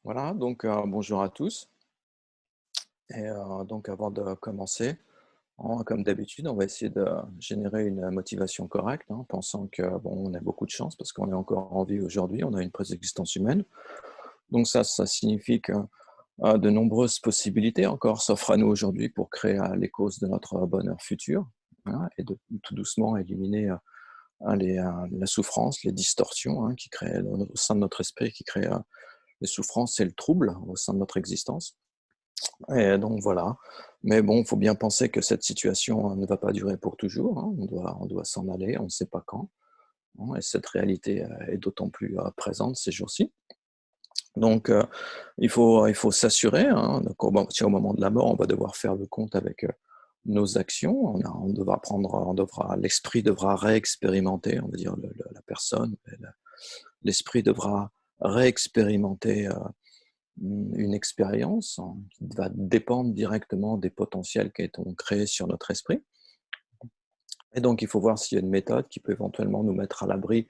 Voilà, donc bonjour à tous. Et donc avant de commencer, comme d'habitude, on va essayer de générer une motivation correcte, hein, pensant que bon, on a beaucoup de chance parce qu'on est encore en vie aujourd'hui, on a une présence humaine. Donc ça signifie que de nombreuses possibilités encore s'offrent à nous aujourd'hui pour créer les causes de notre bonheur futur, hein, et de tout doucement éliminer la souffrance, les distorsions, hein, qui créent au sein de notre esprit, qui créent les souffrances et le trouble au sein de notre existence. Et donc voilà. Mais bon, il faut bien penser que cette situation, ne va pas durer pour toujours, hein. On doit s'en aller, on ne sait pas quand, hein, et cette réalité, est d'autant plus, présente ces jours-ci. Donc il faut s'assurer, hein, donc au moment de la mort, on va devoir faire le compte avec, nos actions. L'esprit devra réexpérimenter, on va dire la personne, l'esprit devra réexpérimenter, une expérience, hein, qui va dépendre directement des potentiels qui ont créés sur notre esprit. Et donc il faut voir s'il y a une méthode qui peut éventuellement nous mettre à l'abri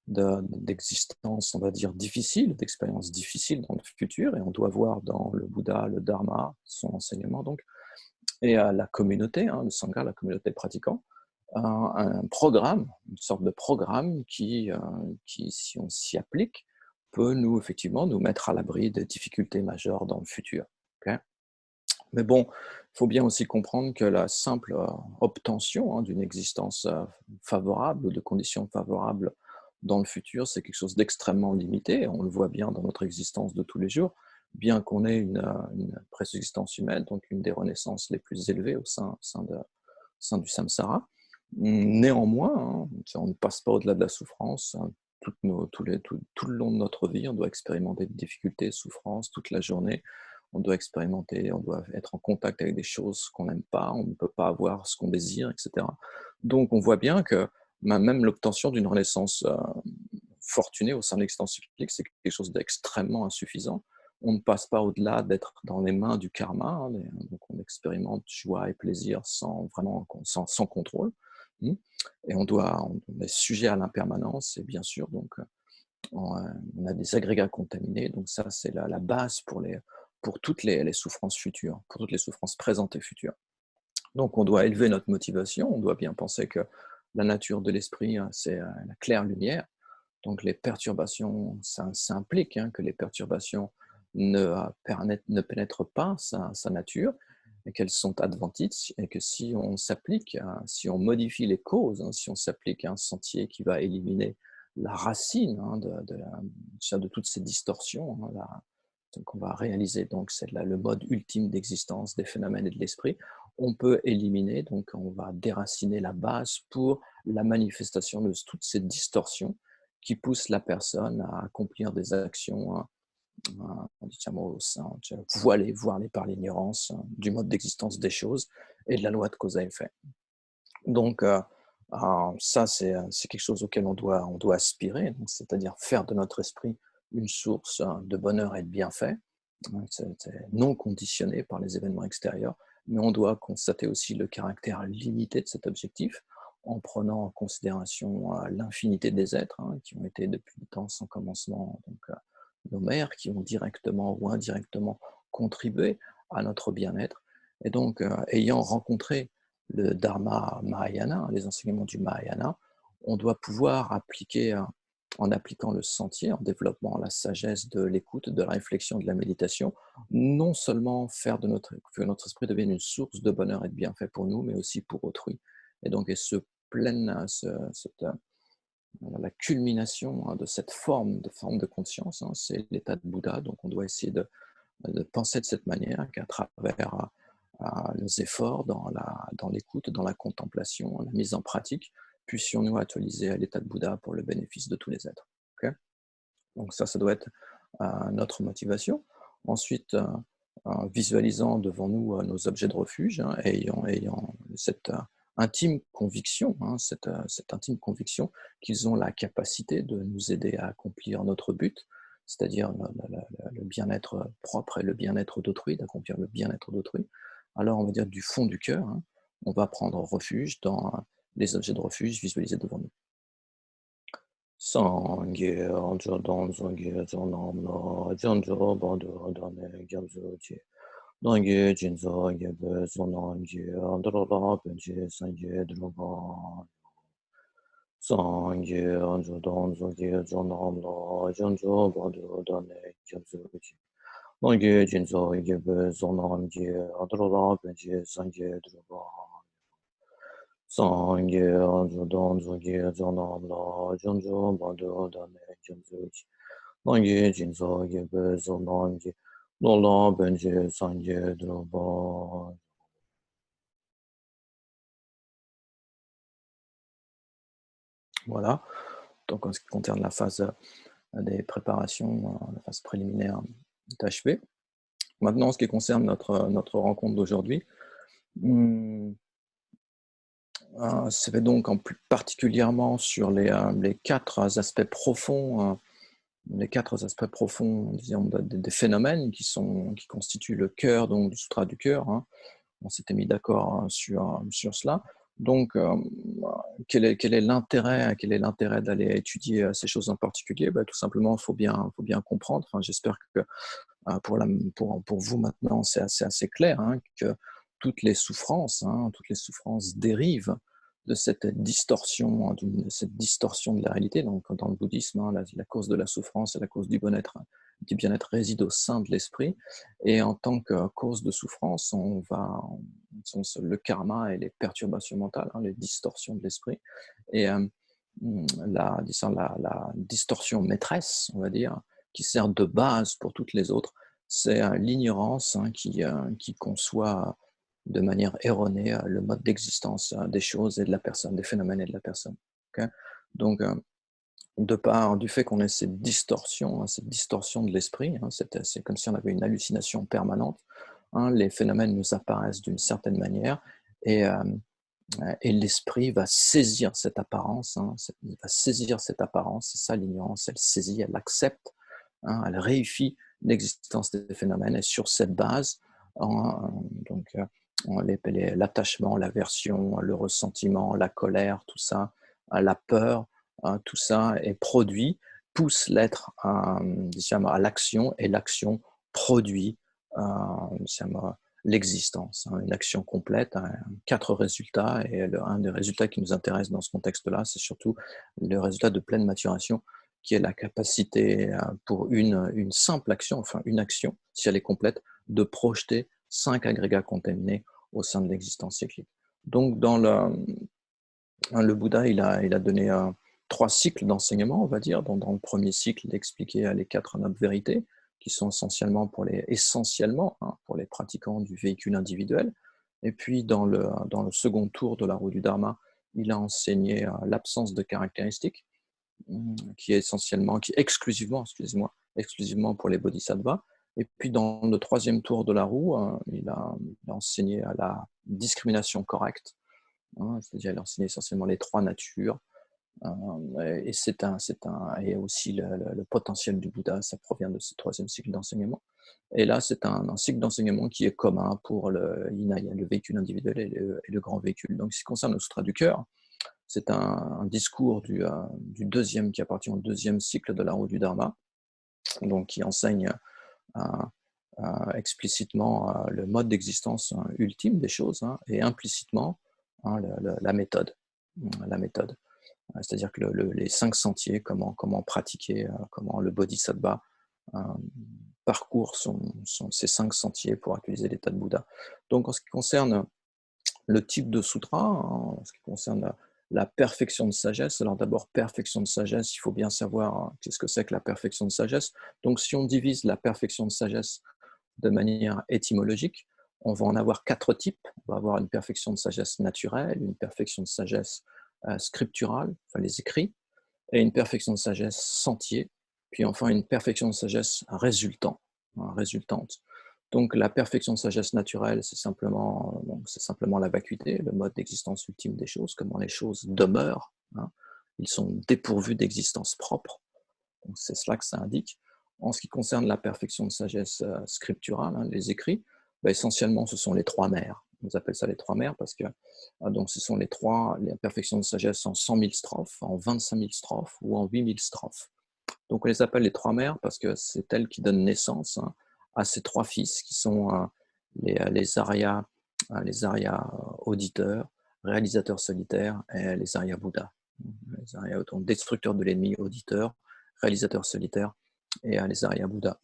d'existences, on va dire, difficiles, d'expériences difficiles dans le futur. Et on doit voir dans le Bouddha, le Dharma, son enseignement donc, et la communauté, hein, le Sangha, la communauté pratiquante, un programme, une sorte de programme qui, si on s'y applique, peut nous, effectivement, nous mettre à l'abri des difficultés majeures dans le futur. Ok. Mais bon, il faut bien aussi comprendre que la simple obtention, hein, d'une existence favorable ou de conditions favorables dans le futur, c'est quelque chose d'extrêmement limité. On le voit bien dans notre existence de tous les jours, bien qu'on ait une présexistence humaine, donc une des renaissances les plus élevées au sein du samsara. Néanmoins, hein, on ne passe pas au-delà de la souffrance, hein. Tout le long de notre vie, on doit expérimenter des difficultés, souffrances toute la journée. On doit expérimenter, on doit être en contact avec des choses qu'on n'aime pas, on ne peut pas avoir ce qu'on désire, etc. Donc on voit bien que même l'obtention d'une renaissance fortunée au sein de l'existence cyclique, c'est quelque chose d'extrêmement insuffisant. On ne passe pas au-delà d'être dans les mains du karma, hein, donc on expérimente joie et plaisir sans contrôle. Hmm. Et on est sujet à l'impermanence, et bien sûr, donc on a des agrégats contaminés, donc ça, c'est la base pour toutes les souffrances futures, pour toutes les souffrances présentes et futures. Donc on doit élever notre motivation, on doit bien penser que la nature de l'esprit, hein, c'est la claire lumière. Donc les perturbations, ça implique, hein, que les perturbations ne pénètrent pas sa nature, et qu'elles sont adventices, et que si on s'applique, si on modifie les causes, hein, si on s'applique à un sentier qui va éliminer la racine, hein, de toutes ces distorsions, hein, donc on va réaliser, donc c'est le mode ultime d'existence des phénomènes et de l'esprit. On peut éliminer, donc on va déraciner la base pour la manifestation de toutes ces distorsions qui poussent la personne à accomplir des actions, hein, diciamo, cioè, voilées par l'ignorance, hein, du mode d'existence des choses et de la loi de cause à effet. Donc, ça, c'est quelque chose auquel on doit aspirer, donc c'est-à-dire faire de notre esprit une source, de bonheur et de bienfait, hein. C'est non conditionné par les événements extérieurs, mais on doit constater aussi le caractère limité de cet objectif, en prenant en considération, l'infinité des êtres, hein, qui ont été depuis le temps sans commencement, donc nos mères, qui ont directement ou indirectement contribué à notre bien-être. Et donc, ayant rencontré le Dharma Mahayana, les enseignements du Mahayana, on doit pouvoir appliquer, en appliquant le sentier, en développant la sagesse de l'écoute, de la réflexion, de la méditation, non seulement faire que notre esprit devienne une source de bonheur et de bienfait pour nous, mais aussi pour autrui. Et donc, et la culmination, hein, de cette forme de conscience, hein, c'est l'état de Bouddha. Donc, on doit essayer de penser de cette manière, qu'à travers nos efforts dans l'écoute, dans la contemplation, la mise en pratique, puissions-nous actualiser à l'état de Bouddha pour le bénéfice de tous les êtres. Ok. Donc ça doit être notre motivation. Ensuite, visualisant devant nous nos objets de refuge, hein, ayant cette intime conviction, hein, cette intime conviction qu'ils ont la capacité de nous aider à accomplir notre but, c'est-à-dire le bien-être propre et le bien-être d'autrui, d'accomplir le bien-être d'autrui. Alors, on va dire du fond du cœur, hein, on va prendre refuge dans les objets de refuge visualisés devant nous. Sangye Anjadon Sangye Zonamla Janjo Badu Dane Gyabzuchi Dangye Jinzo Yebe Zonamji Androla Benji Sangye Droba Sangye Anjadon Sangye Zonamla Janjo Badu Dane Gyabzuchi Dangye Jinzo Yebe Zonamji Androla Benji Sangye Droba Sangye Anjadon Sangye Zonamla Janjo Badu Dane Gyabzuchi Nangye Jinzo Yebe Zonangye Lola Benji Sangye Droba. Voilà. Donc en ce qui concerne la phase des préparations, la phase préliminaire est achevée. Maintenant, en ce qui concerne notre rencontre d'aujourd'hui, c'est donc en plus particulièrement sur les quatre aspects profonds, disons, des phénomènes qui constituent le cœur donc, du Sutra du cœur. Hein. On s'était mis d'accord sur cela. Donc, quel est l'intérêt d'aller étudier ces choses en particulier? Tout simplement, il faut bien comprendre. Enfin, j'espère que pour vous maintenant, c'est assez clair, hein, que toutes les souffrances dérivent de cette distorsion, de la réalité. Donc, dans le bouddhisme, hein, la cause de la souffrance et la cause du bien-être réside au sein de l'esprit. Et en tant que cause de souffrance, le karma et les perturbations mentales, hein, les distorsions de l'esprit. Et la distorsion maîtresse, on va dire, qui sert de base pour toutes les autres, c'est l'ignorance, hein, qui conçoit de manière erronée le mode d'existence des choses et de la personne, des phénomènes et de la personne. Okay. Donc, de part du fait qu'on ait cette distorsion de l'esprit, hein, c'est comme si on avait une hallucination permanente, hein, les phénomènes nous apparaissent d'une certaine manière et l'esprit va saisir cette apparence, hein, il va saisir cette apparence, c'est ça l'ignorance, elle saisit, elle accepte, hein, elle réifie l'existence des phénomènes et sur cette base, donc l'attachement, l'aversion, le ressentiment, la colère, tout ça, la peur, tout ça est produit, pousse l'être à l'action et l'action produit l'existence, hein, une action complète, hein, 4 résultats et un des résultats qui nous intéresse dans ce contexte-là, c'est surtout le résultat de pleine maturation qui est la capacité pour une simple action, enfin une action, si elle est complète, de projeter 5 agrégats contaminés au sein de l'existence cyclique. Donc dans le Bouddha, il a donné 3 cycles d'enseignement, on va dire. Dans le premier cycle, il expliquait les 4 nobles vérités, qui sont essentiellement pour les pratiquants du véhicule individuel. Et puis dans le second tour de la roue du Dharma, il a enseigné l'absence de caractéristiques, qui est exclusivement pour les bodhisattvas. Et puis dans le troisième tour de la roue, il a enseigné à la discrimination correcte, hein, c'est-à-dire il a enseigné essentiellement les 3 natures. Et et aussi le potentiel du Bouddha, ça provient de ce troisième cycle d'enseignement. Et là, c'est un cycle d'enseignement qui est commun pour le Hinaya, le véhicule individuel et le grand véhicule. Donc, ce qui concerne le Sutra du cœur, c'est un discours du deuxième, qui appartient au deuxième cycle de la roue du Dharma, donc qui enseigne explicitement le mode d'existence ultime des choses, hein, et implicitement, hein, la méthode. La méthode. C'est-à-dire que les 5 sentiers, comment pratiquer, comment le bodhisattva parcourt ces 5 sentiers pour utiliser l'état de Bouddha. Donc en ce qui concerne le type de sutra, hein, en ce qui concerne la perfection de sagesse, alors d'abord perfection de sagesse, il faut bien savoir qu'est-ce que c'est que la perfection de sagesse. Donc si on divise la perfection de sagesse de manière étymologique, on va en avoir 4 types. On va avoir une perfection de sagesse naturelle, une perfection de sagesse scripturale, enfin les écrits, et une perfection de sagesse sentier, puis enfin une perfection de sagesse résultante. Donc la perfection de sagesse naturelle, c'est simplement la vacuité, le mode d'existence ultime des choses, comment les choses demeurent, hein. Ils sont dépourvus d'existence propre, donc c'est cela que ça indique. En ce qui concerne la perfection de sagesse scripturale, hein, les écrits, essentiellement ce sont les 3 mers, On appelle ça les trois mers parce que donc ce sont les perfections de sagesse en 100 000 strophes, en 25 000 strophes ou en 8 000 strophes. Donc on les appelle les trois mères parce que c'est elles qui donnent naissance à ces trois fils qui sont les arias, auditeurs, réalisateurs solitaires et les arias Bouddha. Les arias destructeurs de l'ennemi, auditeurs, réalisateurs solitaires et les arias Bouddha.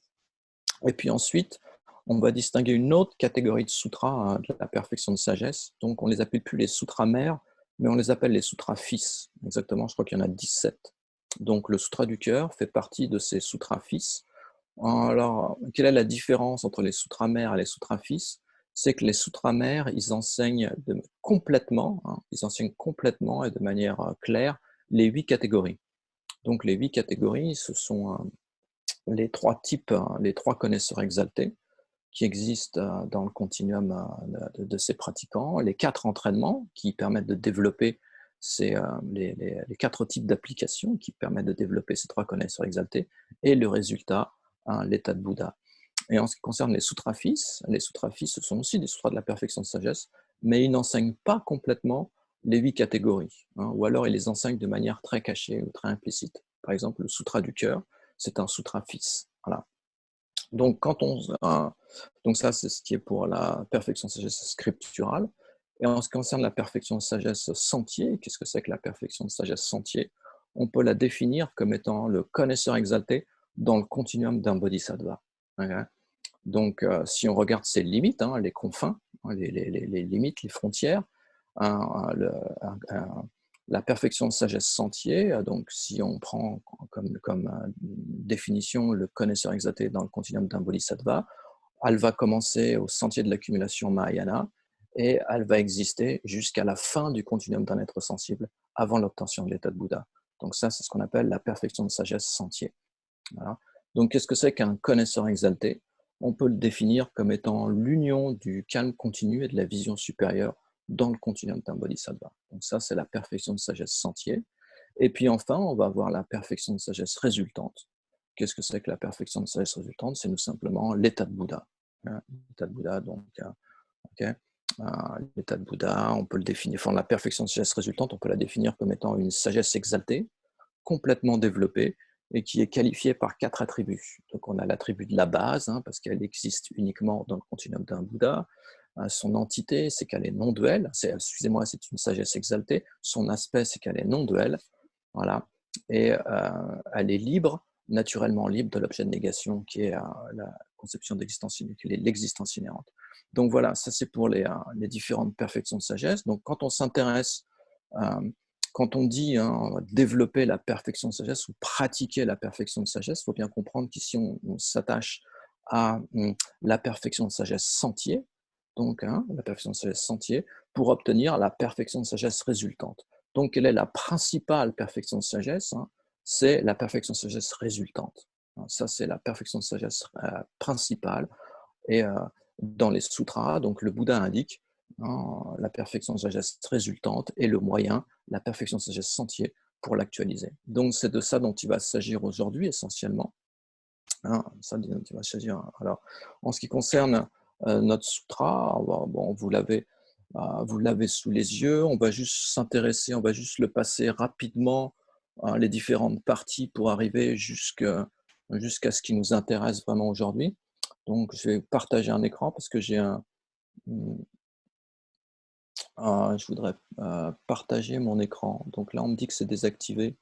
Et puis ensuite, on va distinguer une autre catégorie de sutras de la perfection de sagesse. Donc on ne les appelle plus les sutras mères, mais on les appelle les sutras fils. Exactement, je crois qu'il y en a 17. Donc le sutra du cœur fait partie de ces sutras fils. Alors, quelle est la différence entre les sutras mères et les sutras fils? C'est que les sutras mères, ils enseignent complètement, ils enseignent complètement et de manière claire les 8 catégories. Donc les 8 catégories, ce sont les 3 types, les 3 connaisseurs exaltés qui existent dans le continuum de ces pratiquants, les 4 entraînements qui permettent de développer les 4 types d'applications qui permettent de développer ces 3 connaisseurs exaltés, et le résultat, l'état de Bouddha. Et en ce qui concerne les sutras-fils, ce sont aussi des sutras de la perfection de sagesse, mais ils n'enseignent pas complètement les 8 catégories, ou alors ils les enseignent de manière très cachée ou très implicite. Par exemple, le sutra du cœur, c'est un sutra-fils. Voilà. Donc, donc ça, c'est ce qui est pour la perfection de sagesse scripturale. Et en ce qui concerne la perfection de sagesse sentier, qu'est-ce que c'est que la perfection de sagesse sentier? On peut la définir comme étant le connaisseur exalté dans le continuum d'un bodhisattva. Okay. Donc, si on regarde ses limites, les confins, les limites, les frontières, un, le, la perfection de sagesse sentier, donc si on prend comme définition le connaisseur exalté dans le continuum d'un bodhisattva, elle va commencer au sentier de l'accumulation Mahayana et elle va exister jusqu'à la fin du continuum d'un être sensible avant l'obtention de l'état de Bouddha. Donc ça, c'est ce qu'on appelle la perfection de sagesse sentier. Voilà. Donc qu'est-ce que c'est qu'un connaisseur exalté? On peut le définir comme étant l'union du calme continu et de la vision supérieure dans le continuum d'un bodhisattva. Donc ça, c'est la perfection de sagesse sentier. Et puis enfin, on va avoir la perfection de sagesse résultante. Qu'est-ce que c'est que la perfection de sagesse résultante? C'est tout simplement l'état de Bouddha. L'état de Bouddha, donc, okay. L'état de Bouddha, on peut le définir, enfin, la perfection de sagesse résultante, on peut la définir comme étant une sagesse exaltée, complètement développée, et qui est qualifiée par 4 attributs. Donc on a l'attribut de la base, parce qu'elle existe uniquement dans le continuum d'un Bouddha. Son entité, c'est qu'elle est non-duelle. Excusez-moi, c'est une sagesse exaltée. Son aspect, c'est qu'elle est non-duelle. Voilà. Et elle est libre, naturellement libre de l'objet de négation, qui est la conception d'existence, qui est l'existence inhérente. Donc voilà, ça c'est pour les différentes perfections de sagesse. Donc quand on s'intéresse, quand on dit développer la perfection de sagesse ou pratiquer la perfection de sagesse, il faut bien comprendre qu'ici on s'attache à la perfection de sagesse sentier, donc la perfection de sagesse sentier, pour obtenir la perfection de sagesse résultante. Donc, quelle est la principale perfection de sagesse? C'est la perfection de sagesse résultante. Ça, c'est la perfection de sagesse principale. Et dans les sutras, donc le Bouddha indique la perfection de sagesse résultante et le moyen, la perfection de sagesse sentier, pour l'actualiser. Donc, c'est de ça dont il va s'agir aujourd'hui essentiellement. Ça dont il va s'agir. Alors, en ce qui concerne notre sutra, bon, vous l'avez sous les yeux. On va juste s'intéresser, on va juste le passer rapidement, les différentes parties pour arriver jusqu'à ce qui nous intéresse vraiment aujourd'hui. Donc, je vais partager un écran parce que je voudrais partager mon écran. Donc là, on me dit que c'est désactivé.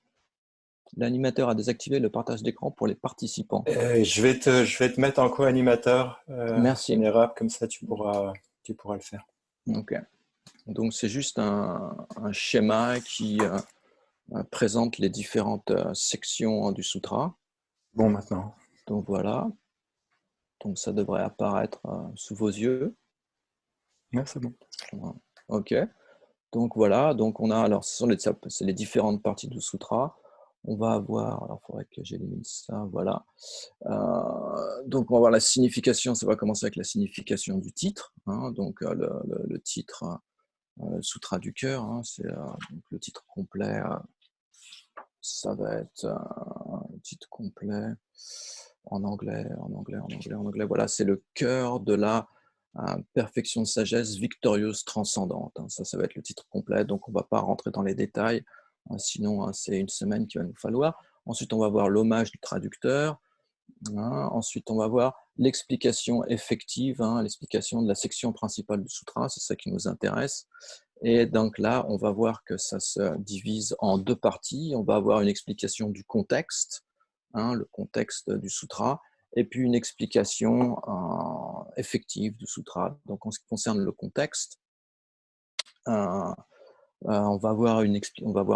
L'animateur a désactivé le partage d'écran pour les participants. Je vais te mettre en co-animateur, Merci. Nérab, comme ça tu pourras le faire. Ok. Donc c'est juste un schéma qui présente les différentes sections du sutra. Bon, maintenant. Donc voilà. Donc ça devrait apparaître sous vos yeux. Ouais, c'est bon. Ok. Donc voilà. Donc on a, alors c'est les différentes parties du sutra. On va avoir, alors il faudrait que j'élimine ça, voilà. Donc on va voir la signification, ça va commencer avec la signification du titre. Donc le titre, Sutra du cœur, c'est le titre complet. Ça va être un titre complet en anglais. Voilà, c'est le cœur de la Perfection de sagesse victorieuse transcendante. Ça va être le titre complet, donc on ne va pas rentrer dans les détails, sinon c'est une semaine qu'il va nous falloir. Ensuite, on va voir l'hommage du traducteur. Ensuite, on va voir l'explication effective, l'explication de la section principale du sutra, c'est ça qui nous intéresse. Et donc là, on va voir que ça se divise en deux parties. On va avoir une explication du contexte, le contexte du sutra, et puis une explication effective du sutra. Donc en ce qui concerne le contexte, on va avoir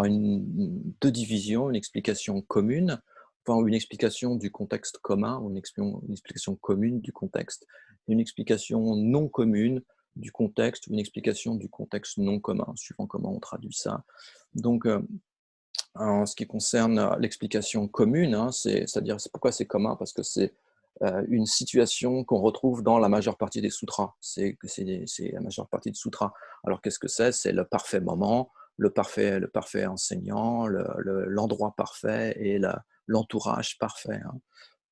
deux divisions, une explication commune, enfin une explication du contexte commun, ou une explication commune du contexte, et une explication non commune du contexte, ou une explication du contexte non commun, suivant comment on traduit ça. Donc, en ce qui concerne l'explication commune, c'est-à-dire pourquoi c'est commun, parce que c'est une situation qu'on retrouve dans la majeure partie des sutras. C'est la majeure partie des sutras. Alors qu'est-ce que c'est? C'est le parfait moment, le parfait enseignant, l'endroit parfait et l'entourage parfait.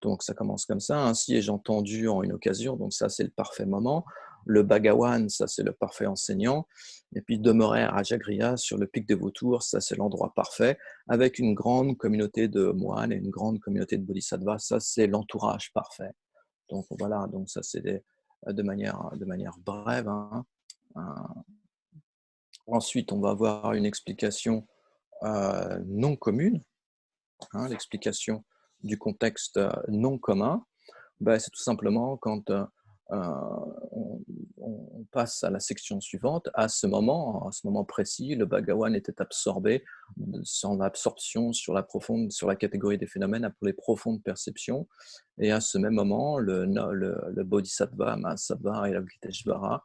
Donc ça commence comme ça. Ainsi ai-je entendu en une occasion. Donc ça, c'est le parfait moment. Le Bhagawan, ça c'est le parfait enseignant. Et puis demeurer à Rajagriha sur le pic des vautours, ça c'est l'endroit parfait, avec une grande communauté de moines et une grande communauté de bodhisattvas, ça c'est l'entourage parfait. Donc voilà, donc ça c'est de manière brève. Ensuite, on va avoir une explication non commune, l'explication du contexte non commun. C'est tout simplement quand on passe à la section suivante. À ce moment précis, le Bhagawan était absorbé, son absorption sur la catégorie des phénomènes appelée profonde perception. Et à ce même moment, le Bodhisattva, Mahasattva et l'Avalokiteshvara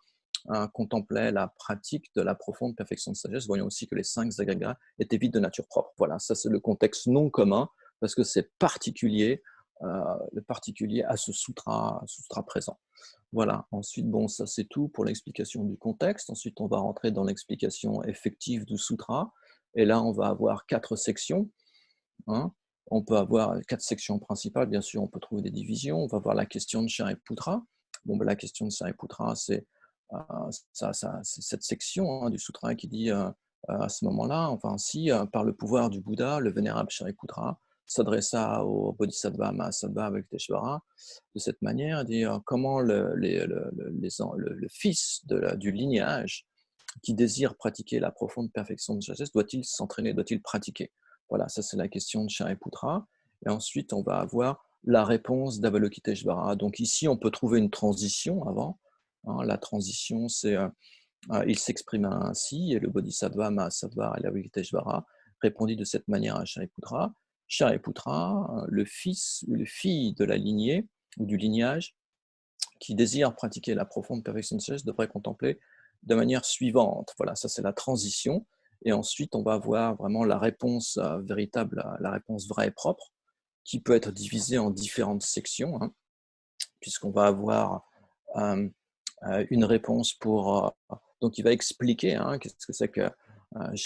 contemplaient la pratique de la profonde perfection de sagesse, voyant aussi que les 5 agrégats étaient vides de nature propre. Voilà, ça c'est le contexte non commun, parce que c'est particulier à ce sutra présent. Voilà, ensuite, bon, ça c'est tout pour l'explication du contexte. Ensuite, on va rentrer dans l'explication effective du sutra. Et là, on va avoir 4 sections. On peut avoir 4 sections principales, bien sûr, on peut trouver des divisions. On va voir la question de Shariputra. La question de Shariputra, c'est cette section du sutra qui dit à ce moment-là, enfin, si par le pouvoir du Bouddha, le vénérable Shariputra s'adressa au Bodhisattva Mahasattva Avalokiteshvara de cette manière, dire comment le fils du lignage qui désire pratiquer la profonde perfection de sagesse, doit-il s'entraîner, doit-il pratiquer? Voilà, ça c'est la question de Shariputra. Et ensuite, on va avoir la réponse d'Avalokiteshvara. Donc ici, on peut trouver une transition avant. La transition, c'est il s'exprima ainsi, et le Bodhisattva, Mahasattva et l'Avalokiteshvara répondit de cette manière à Shariputra. Shariputra, le fille de la lignée ou du lignage qui désire pratiquer la profonde perfection de sagesse devrait contempler de manière suivante. Voilà, ça c'est la transition. Et ensuite, on va avoir vraiment la réponse véritable, la réponse vraie et propre, qui peut être divisée en différentes sections, puisqu'on va avoir une réponse pour... donc, il va expliquer qu'est-ce que c'est que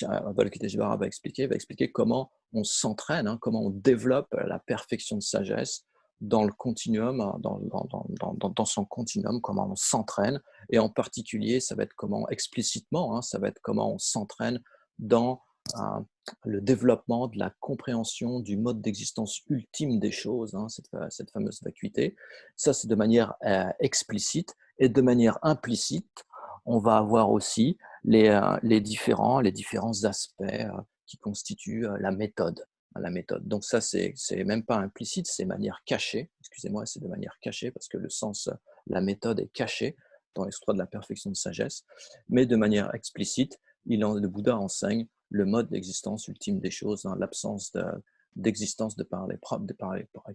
Avalokiteshvara va expliquer comment on s'entraîne, comment on développe la perfection de sagesse dans le continuum, dans son continuum, comment on s'entraîne, et en particulier, ça va être comment, explicitement, ça va être comment on s'entraîne dans le développement de la compréhension du mode d'existence ultime des choses, cette fameuse vacuité. Ça, c'est de manière explicite, et de manière implicite, on va avoir aussi les différents aspects qui constituent la méthode. Donc ça, c'est même pas implicite, c'est de manière cachée. Excusez-moi, c'est de manière cachée parce que le sens, la méthode est cachée dans les sutras de la perfection de sagesse. Mais de manière explicite, le Bouddha enseigne le mode d'existence ultime des choses, l'absence d'existence de par les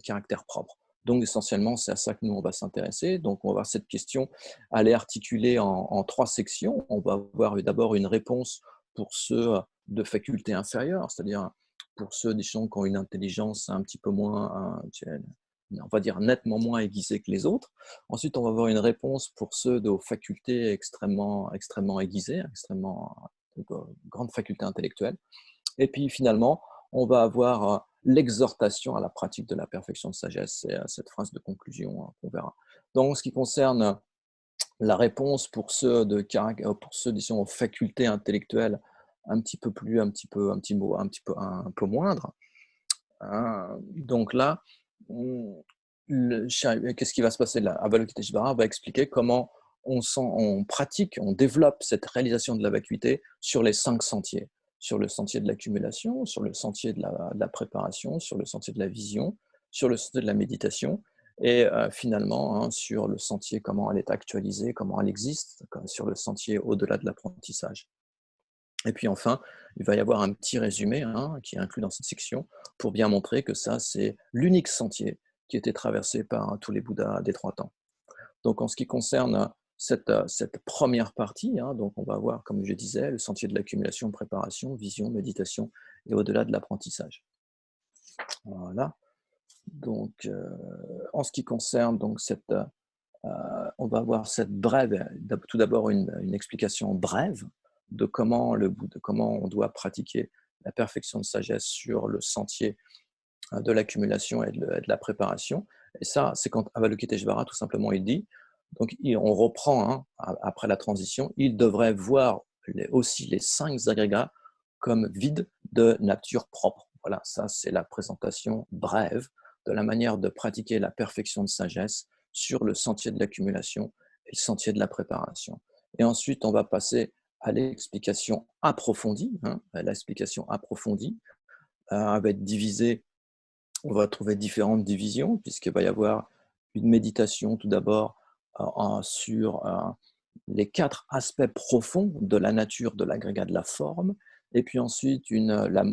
caractères propres. Donc, essentiellement, c'est à ça que nous, on va s'intéresser. Donc, on va voir cette question, elle est articulée en 3 sections. On va avoir d'abord une réponse pour ceux de facultés inférieures, c'est-à-dire pour ceux des gens qui ont une intelligence un petit peu moins, on va dire nettement moins aiguisée que les autres. Ensuite, on va avoir une réponse pour ceux de facultés extrêmement aiguisées, grandes facultés intellectuelles. Et puis finalement, on va avoir l'exhortation à la pratique de la perfection de sagesse. C'est cette phrase de conclusion qu'on verra. Donc, en ce qui concerne la réponse pour ceux disons, aux facultés intellectuelles un peu moindres, hein. Donc là, mmh, qu'est-ce qui va se passer là? Avalokiteshvara va expliquer comment on pratique, on développe cette réalisation de la vacuité sur les 5 sentiers. Sur le sentier de l'accumulation, sur le sentier de la préparation, sur le sentier de la vision, sur le sentier de la méditation et finalement, hein, sur le sentier comment elle est actualisée, comment elle existe, sur le sentier au-delà de l'apprentissage. Et puis enfin, il va y avoir un petit résumé, hein, qui est inclus dans cette section pour bien montrer que ça, c'est l'unique sentier qui était traversé par tous les Bouddhas des 3 temps. Donc en ce qui concerne cette première partie, hein, donc on va voir, comme je disais, le sentier de l'accumulation, préparation, vision, méditation et au-delà de l'apprentissage. Voilà. Donc en ce qui concerne donc on va avoir cette brève, tout d'abord une explication brève de comment on doit pratiquer la perfection de sagesse sur le sentier de l'accumulation et de la préparation. Et ça, c'est quand Avalokiteshvara, tout simplement, il dit, donc on reprend, hein, après la transition, il devrait voir aussi les 5 agrégats comme vides de nature propre. Voilà, ça c'est la présentation brève de la manière de pratiquer la perfection de sagesse sur le sentier de l'accumulation et le sentier de la préparation. Et ensuite, on va passer à l'explication approfondie. Hein, l'explication approfondie va être divisée, on va trouver différentes divisions, puisqu'il va y avoir une méditation tout d'abord sur les 4 aspects profonds de la nature de l'agrégat de la forme, et puis ensuite la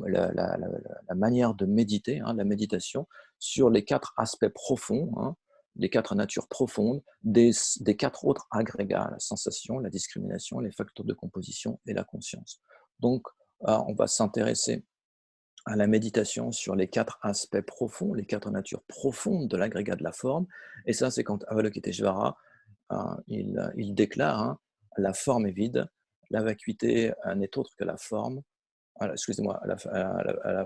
manière de méditer, hein, la méditation sur les 4 aspects profonds, hein, les 4 natures profondes des 4 autres agrégats, la sensation, la discrimination, les facteurs de composition et la conscience. Donc, on va s'intéresser à la méditation sur les 4 aspects profonds, les 4 natures profondes de l'agrégat de la forme. Et ça, c'est quand Avalokiteshvara, il déclare, hein, la forme est vide, la vacuité n'est autre que la forme. Excusez-moi, la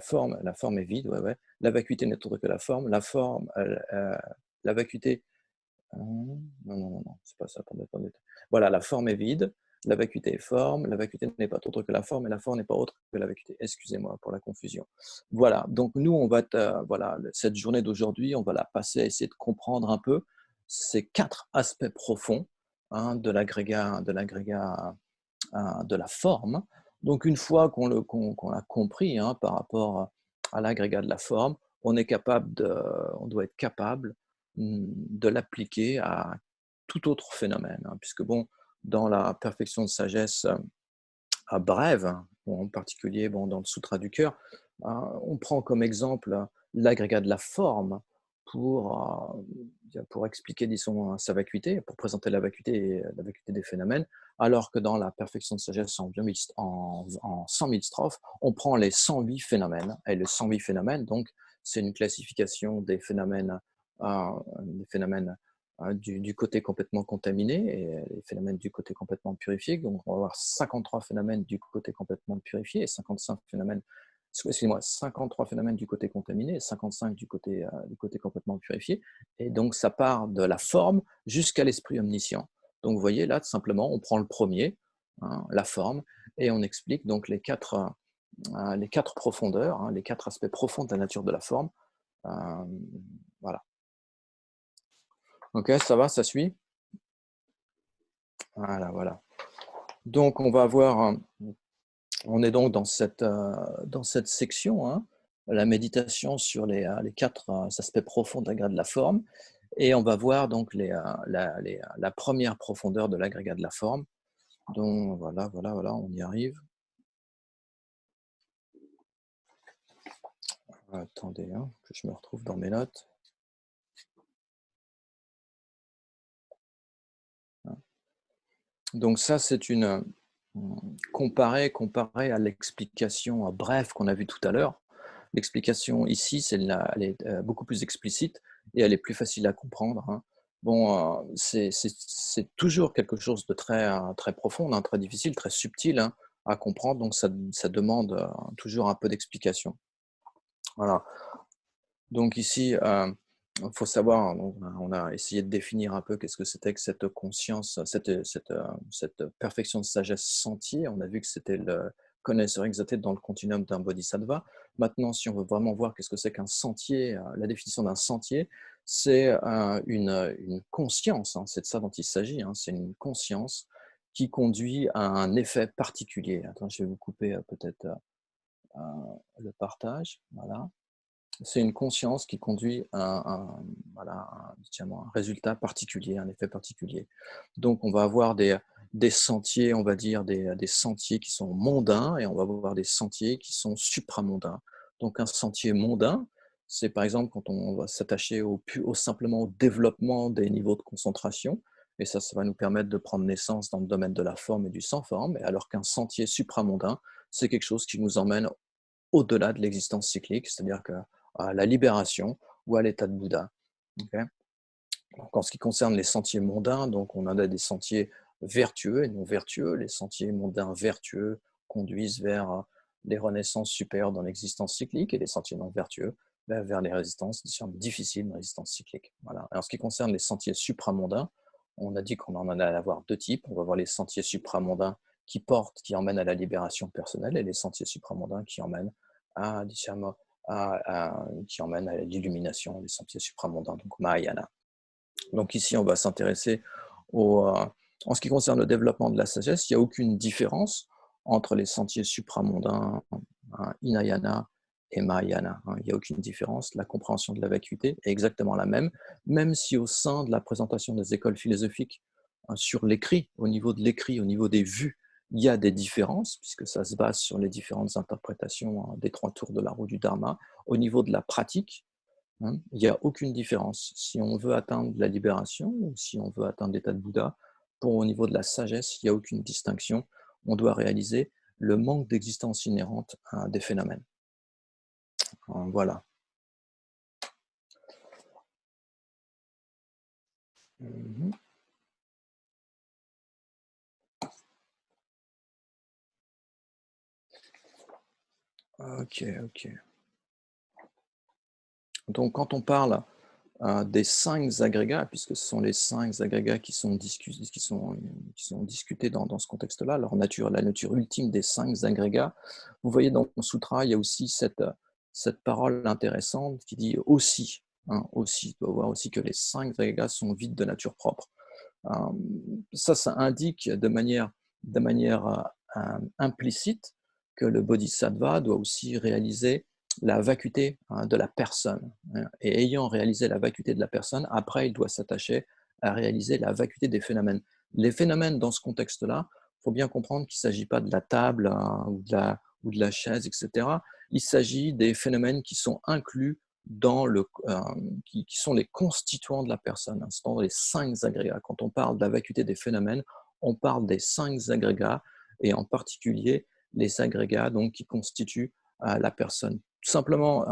forme est vide, ouais, ouais. La vacuité n'est autre que la forme, la vacuité. Non, non, non, non, c'est pas ça. Attendez. Voilà, la forme est vide, la vacuité est forme, la vacuité n'est pas autre que la forme, et la forme n'est pas autre que la vacuité. Excusez-moi pour la confusion. Voilà, donc nous, voilà, cette journée d'aujourd'hui, on va la passer à essayer de comprendre un peu ces 4 aspects profonds, hein, de l'agrégat de la forme. Donc une fois qu'on l'a compris, hein, par rapport à l'agrégat de la forme, on doit être capable de l'appliquer à tout autre phénomène, hein, puisque bon, dans la perfection de sagesse à brève, hein, en particulier bon, dans le Sutra du cœur, on prend comme exemple l'agrégat de la forme pour expliquer, disons, sa vacuité, pour présenter la vacuité des phénomènes, alors que dans la perfection de sagesse en 100 000 strophes, on prend les 108 phénomènes. Et les 108 phénomènes, donc, c'est une classification des phénomènes du côté complètement contaminé et les phénomènes du côté complètement purifié. Donc, on va avoir 53 phénomènes du côté complètement purifié et 53 phénomènes du côté contaminé et 55 du côté complètement purifié. Et donc, ça part de la forme jusqu'à l'esprit omniscient. Donc, vous voyez, là, tout simplement, on prend le premier, hein, la forme, et on explique donc les quatre profondeurs, hein, les 4 aspects profonds de la nature de la forme. Voilà. Ok, ça va, ça suit? Voilà, voilà. Donc, on est donc dans cette section, hein, la méditation sur les 4 aspects profonds de l'agrégat de la forme. Et on va voir donc la première profondeur de l'agrégat de la forme. Donc, voilà, on y arrive. Attendez, hein, que je me retrouve dans mes notes. Donc ça, c'est comparé à l'explication brève qu'on a vue tout à l'heure. L'explication ici, elle est beaucoup plus explicite et elle est plus facile à comprendre, hein. Bon, c'est toujours quelque chose de très profond, hein, très difficile, très subtil, hein, à comprendre, donc ça demande toujours un peu d'explication. Voilà. Donc ici, Il faut savoir, on a essayé de définir un peu qu'est-ce que c'était que cette conscience, cette perfection de sagesse sentier. On a vu que c'était le connaisseur exalté dans le continuum d'un bodhisattva. Maintenant, si on veut vraiment voir qu'est-ce que c'est qu'un sentier, la définition d'un sentier, c'est une conscience, hein, c'est de ça dont il s'agit, hein, c'est une conscience qui conduit à un effet particulier. Attends, je vais vous couper peut-être le partage, voilà. C'est une conscience qui conduit voilà, un résultat particulier, un effet particulier. Donc, on va avoir des sentiers, on va dire, des sentiers qui sont mondains et on va avoir des sentiers qui sont supramondains. Donc, un sentier mondain, c'est par exemple quand on va s'attacher simplement au développement des niveaux de concentration. Et ça va nous permettre de prendre naissance dans le domaine de la forme et du sans-forme. Alors qu'un sentier supramondain, c'est quelque chose qui nous emmène au-delà de l'existence cyclique, c'est-à-dire à la libération ou à l'état de Bouddha. Okay. Donc, en ce qui concerne les sentiers mondains, donc on a des sentiers vertueux et non vertueux. Les sentiers mondains vertueux conduisent vers les renaissances supérieures dans l'existence cyclique et les sentiers non vertueux vers les résistances difficiles de résistance cyclique. Voilà. En ce qui concerne les sentiers supramondains, on a dit qu'on en allait avoir deux types. On va voir les sentiers supramondains qui emmènent à la libération personnelle et les sentiers supramondains qui emmènent à l'illumination, les sentiers supramondains, donc Mahayana. Donc ici, on va s'intéresser en ce qui concerne le développement de la sagesse, il n'y a aucune différence entre les sentiers supramondains, Hinayana et Mahayana. Il n'y a aucune différence. La compréhension de la vacuité est exactement la même, même si au sein de la présentation des écoles philosophiques sur l'écrit, au niveau de l'écrit, au niveau des vues, il y a des différences, puisque ça se base sur les différentes interprétations des trois tours de la roue du Dharma. Au niveau de la pratique, il n'y a aucune différence. Si on veut atteindre la libération ou si on veut atteindre l'état de Bouddha, au niveau de la sagesse, il n'y a aucune distinction. On doit réaliser le manque d'existence inhérente des phénomènes. Voilà. Ok. Donc, quand on parle des 5 agrégats, puisque ce sont les 5 agrégats qui sont discutés dans ce contexte-là, la nature ultime des 5 agrégats. Vous voyez dans le sutra, il y a aussi cette parole intéressante qui dit aussi. Aussi, on doit voir aussi que les 5 agrégats sont vides de nature propre. Ça indique de manière implicite que le bodhisattva doit aussi réaliser la vacuité de la personne. Et ayant réalisé la vacuité de la personne, après, il doit s'attacher à réaliser la vacuité des phénomènes. Les phénomènes, dans ce contexte-là, il faut bien comprendre qu'il ne s'agit pas de la table ou de la chaise, etc. Il s'agit des phénomènes qui sont inclus qui sont les constituants de la personne, c'est-à-dire les 5 agrégats. Quand on parle de la vacuité des phénomènes, on parle des 5 agrégats, et en particulier les agrégats donc, qui constituent la personne. Tout simplement,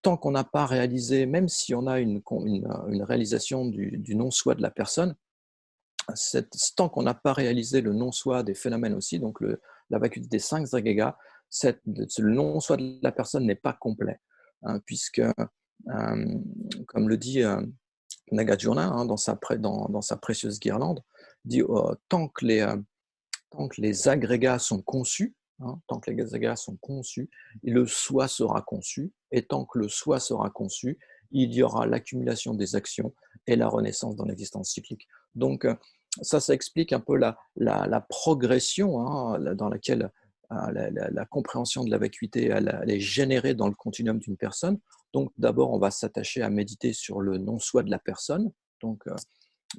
tant qu'on n'a pas réalisé, même si on a une réalisation du non-soi de la personne, tant qu'on n'a pas réalisé le non-soi des phénomènes aussi, donc la vacuité des 5 agrégats, le non-soi de la personne n'est pas complet, puisque, comme le dit Nagarjuna dans sa précieuse guirlande, dit tant que les agrégats sont conçus, tant que les agrégats sont conçus, le soi sera conçu, et tant que le soi sera conçu, il y aura l'accumulation des actions et la renaissance dans l'existence cyclique. Donc, ça explique un peu la progression dans laquelle la compréhension de la vacuité elle est générée dans le continuum d'une personne. Donc, d'abord, on va s'attacher à méditer sur le non-soi de la personne. Donc,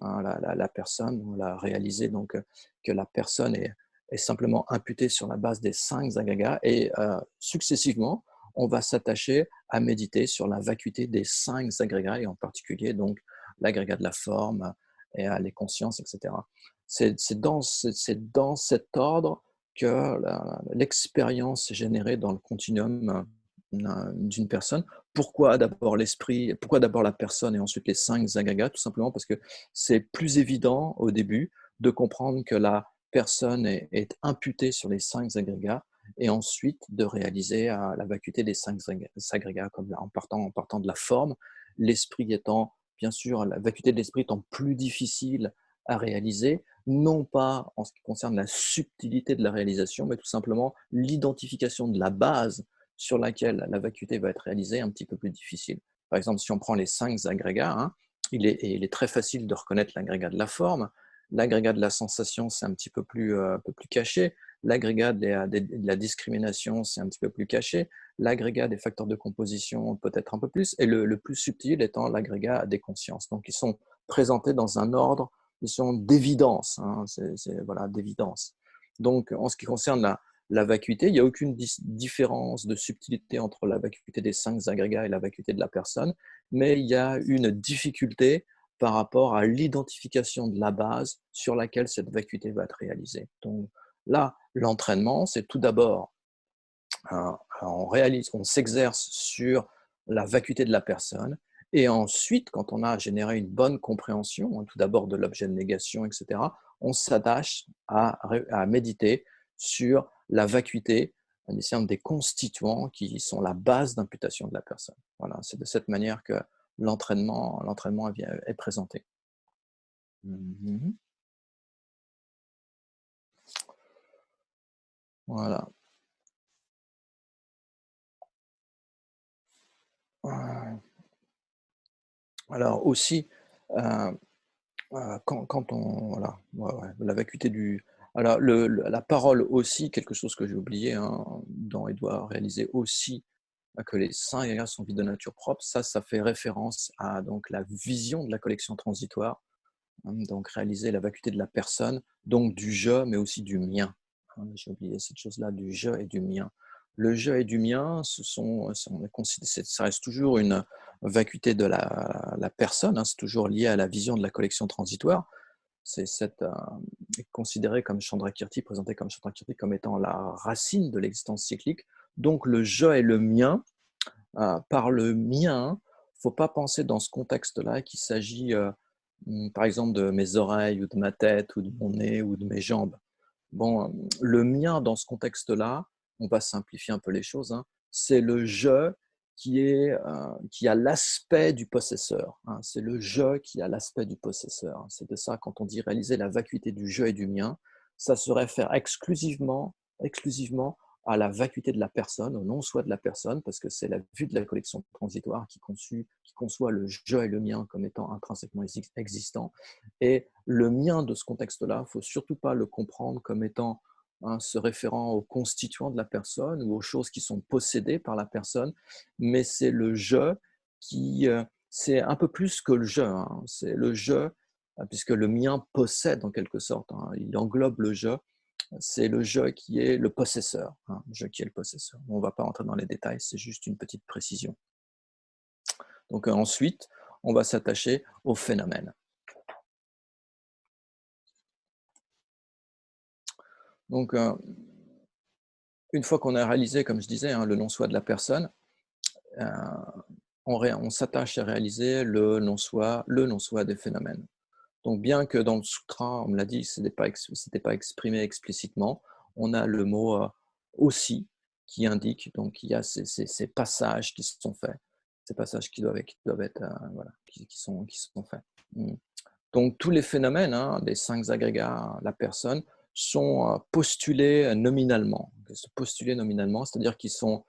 la personne, on l'a réalisé donc, que la personne est simplement imputée sur la base des 5 agrégats et successivement, on va s'attacher à méditer sur la vacuité des 5 agrégats et en particulier donc l'agrégat de la forme et les consciences, etc. C'est dans cet ordre que l'expérience est générée dans le continuum d'une personne. Pourquoi d'abord l'esprit, pourquoi d'abord la personne et ensuite les 5 agrégats? Tout simplement parce que c'est plus évident au début de comprendre que la personne est imputée sur les 5 agrégats et ensuite de réaliser la vacuité des 5 agrégats comme en partant de la forme l'esprit étant, bien sûr, la vacuité de l'esprit étant plus difficile à réaliser, non pas en ce qui concerne la subtilité de la réalisation, mais tout simplement l'identification de la base sur laquelle la vacuité va être réalisée un petit peu plus difficile. Par exemple, si on prend les 5 agrégats, hein, il est très facile de reconnaître l'agrégat de la forme, l'agrégat de la sensation, c'est un peu plus caché, l'agrégat de la discrimination, c'est un petit peu plus caché, l'agrégat des facteurs de composition, peut-être un peu plus, et le plus subtil étant l'agrégat des consciences. Donc, ils sont présentés dans un ordre, ils sont d'évidence, hein, voilà, d'évidence. Donc, en ce qui concerne la vacuité, il n'y a aucune différence de subtilité entre la vacuité des 5 agrégats et la vacuité de la personne, mais il y a une difficulté par rapport à l'identification de la base sur laquelle cette vacuité va être réalisée. Donc là, l'entraînement, c'est tout d'abord, on s'exerce sur la vacuité de la personne, et ensuite, quand on a généré une bonne compréhension, tout d'abord de l'objet de négation, etc., on s'attache à méditer sur la vacuité, en essayant des constituants qui sont la base d'imputation de la personne. Voilà, c'est de cette manière que l'entraînement est présenté. Voilà. Alors aussi, quand on voilà, la vacuité du alors la parole aussi, quelque chose que j'ai oublié, hein, dans et doit réaliser aussi, que les saints et agrégats sont vides de nature propre, ça fait référence à donc la vision de la collection transitoire, hein, donc réaliser la vacuité de la personne, donc du je, mais aussi du mien. Hein, j'ai oublié cette chose-là, du je et du mien. Le je et du mien, ça reste toujours une vacuité de la personne, hein, c'est toujours lié à la vision de la collection transitoire. C'est considéré comme Chandrakirti, présenté comme Chandrakirti comme étant la racine de l'existence cyclique. Donc le je et le mien, par le mien, il ne faut pas penser dans ce contexte-là qu'il s'agit, par exemple, de mes oreilles ou de ma tête ou de mon nez ou de mes jambes. Bon, le mien dans ce contexte-là, on va simplifier un peu les choses, hein, c'est le je qui a l'aspect du possesseur. Hein, c'est le je qui a l'aspect du possesseur. C'est de ça, quand on dit réaliser la vacuité du je et du mien, ça se réfère exclusivement à la vacuité de la personne, au non-soi de la personne, parce que c'est la vue de la collection transitoire qui conçoit le je et le mien comme étant intrinsèquement existants. Et le mien de ce contexte-là, il ne faut surtout pas le comprendre comme étant, hein, se référant aux constituants de la personne ou aux choses qui sont possédées par la personne, mais c'est le je qui, c'est un peu plus que le je, hein, c'est le je, puisque le mien possède en quelque sorte, hein, il englobe le je, c'est le je qui est le possesseur, hein, le je qui est le possesseur. On ne va pas rentrer dans les détails, c'est juste une petite précision. Donc ensuite, on va s'attacher au phénomène. Donc, une fois qu'on a réalisé, comme je disais, hein, le non-soi de la personne, on s'attache à réaliser le non-soi des phénomènes. Donc, bien que dans le sutra, on me l'a dit, ce n'était pas exprimé explicitement, on a le mot aussi qui indique, donc il y a ces passages qui sont faits, ces passages qui doivent être voilà, qui sont faits. Donc tous les phénomènes, hein, des 5 agrégats, la personne, sont postulés nominalement. Postulés nominalement, c'est-à-dire qu'ils sont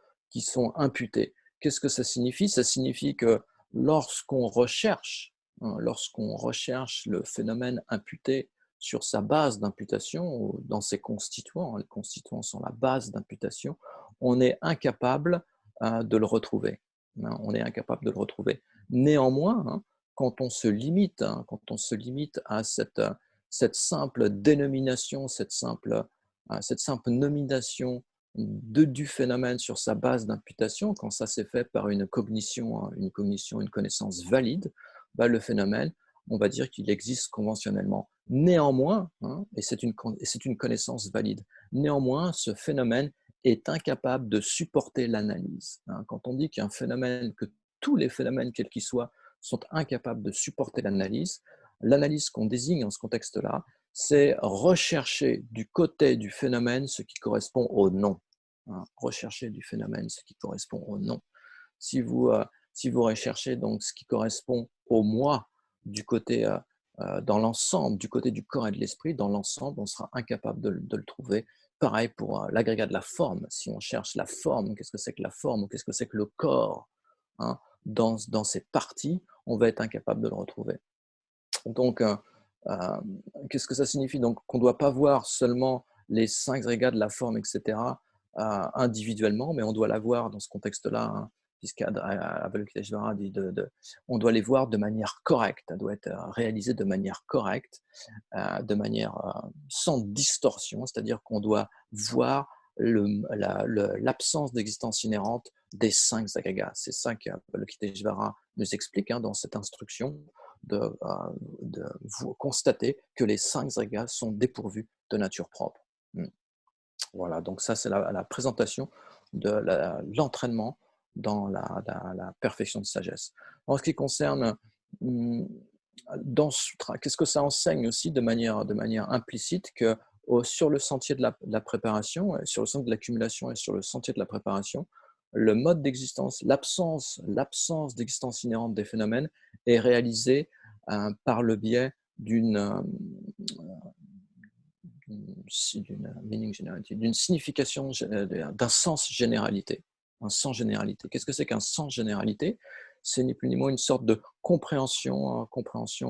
imputés. Qu'est-ce que ça signifie? Ça signifie que lorsqu'on recherche, hein, lorsqu'on recherche le phénomène imputé sur sa base d'imputation, dans ses constituants, les constituants sont la base d'imputation, on est incapable de le retrouver. Hein, on est incapable de le retrouver. Néanmoins, hein, quand on se limite, hein, quand on se limite à cette simple dénomination, cette simple nomination du phénomène sur sa base d'imputation, quand ça s'est fait par une cognition, une connaissance valide, bah, le phénomène, on va dire qu'il existe conventionnellement. Néanmoins, hein, et c'est une connaissance valide, néanmoins, ce phénomène est incapable de supporter l'analyse. Hein. Quand on dit qu'un phénomène, que tous les phénomènes, quels qu'ils soient, sont incapables de supporter l'analyse, l'analyse qu'on désigne dans ce contexte-là, c'est rechercher du côté du phénomène ce qui correspond au non. Hein, rechercher du phénomène ce qui correspond au non. Si vous Si vous recherchez donc ce qui correspond au moi du côté, dans l'ensemble, du côté du corps et de l'esprit, dans l'ensemble, on sera incapable de le trouver. Pareil pour l'agrégat de la forme. Si on cherche la forme, qu'est-ce que c'est que la forme ou qu'est-ce que c'est que le corps, hein, dans ces parties, on va être incapable de le retrouver. Donc, euh, qu'est-ce que ça signifie? Donc, qu'on ne doit pas voir seulement les 5 agrégats de la forme, etc., individuellement, mais on doit la voir dans ce contexte-là, hein, puisqu'Avalokiteshvara dit on doit les voir de manière correcte, ça doit être réalisé de manière correcte, de manière sans distorsion, c'est-à-dire qu'on doit voir l'absence d'existence inhérente des 5 agrégats. C'est ça qu'Avalokiteshvara nous explique, hein, dans cette instruction, de vous constater que les 5 agrégats sont dépourvus de nature propre. Voilà, donc ça c'est la présentation de l'entraînement dans la perfection de sagesse. En ce qui concerne dans Sutra, qu'est-ce que ça enseigne aussi de manière implicite que sur le sentier de la préparation, sur le sentier de l'accumulation et sur le sentier de la préparation, le mode d'existence, l'absence d'existence inhérente des phénomènes est réalisée par le biais d'une signification, d'un sens généralité. Un sens généralité. Qu'est-ce que c'est qu'un sens généralité? C'est ni plus ni moins une sorte de compréhension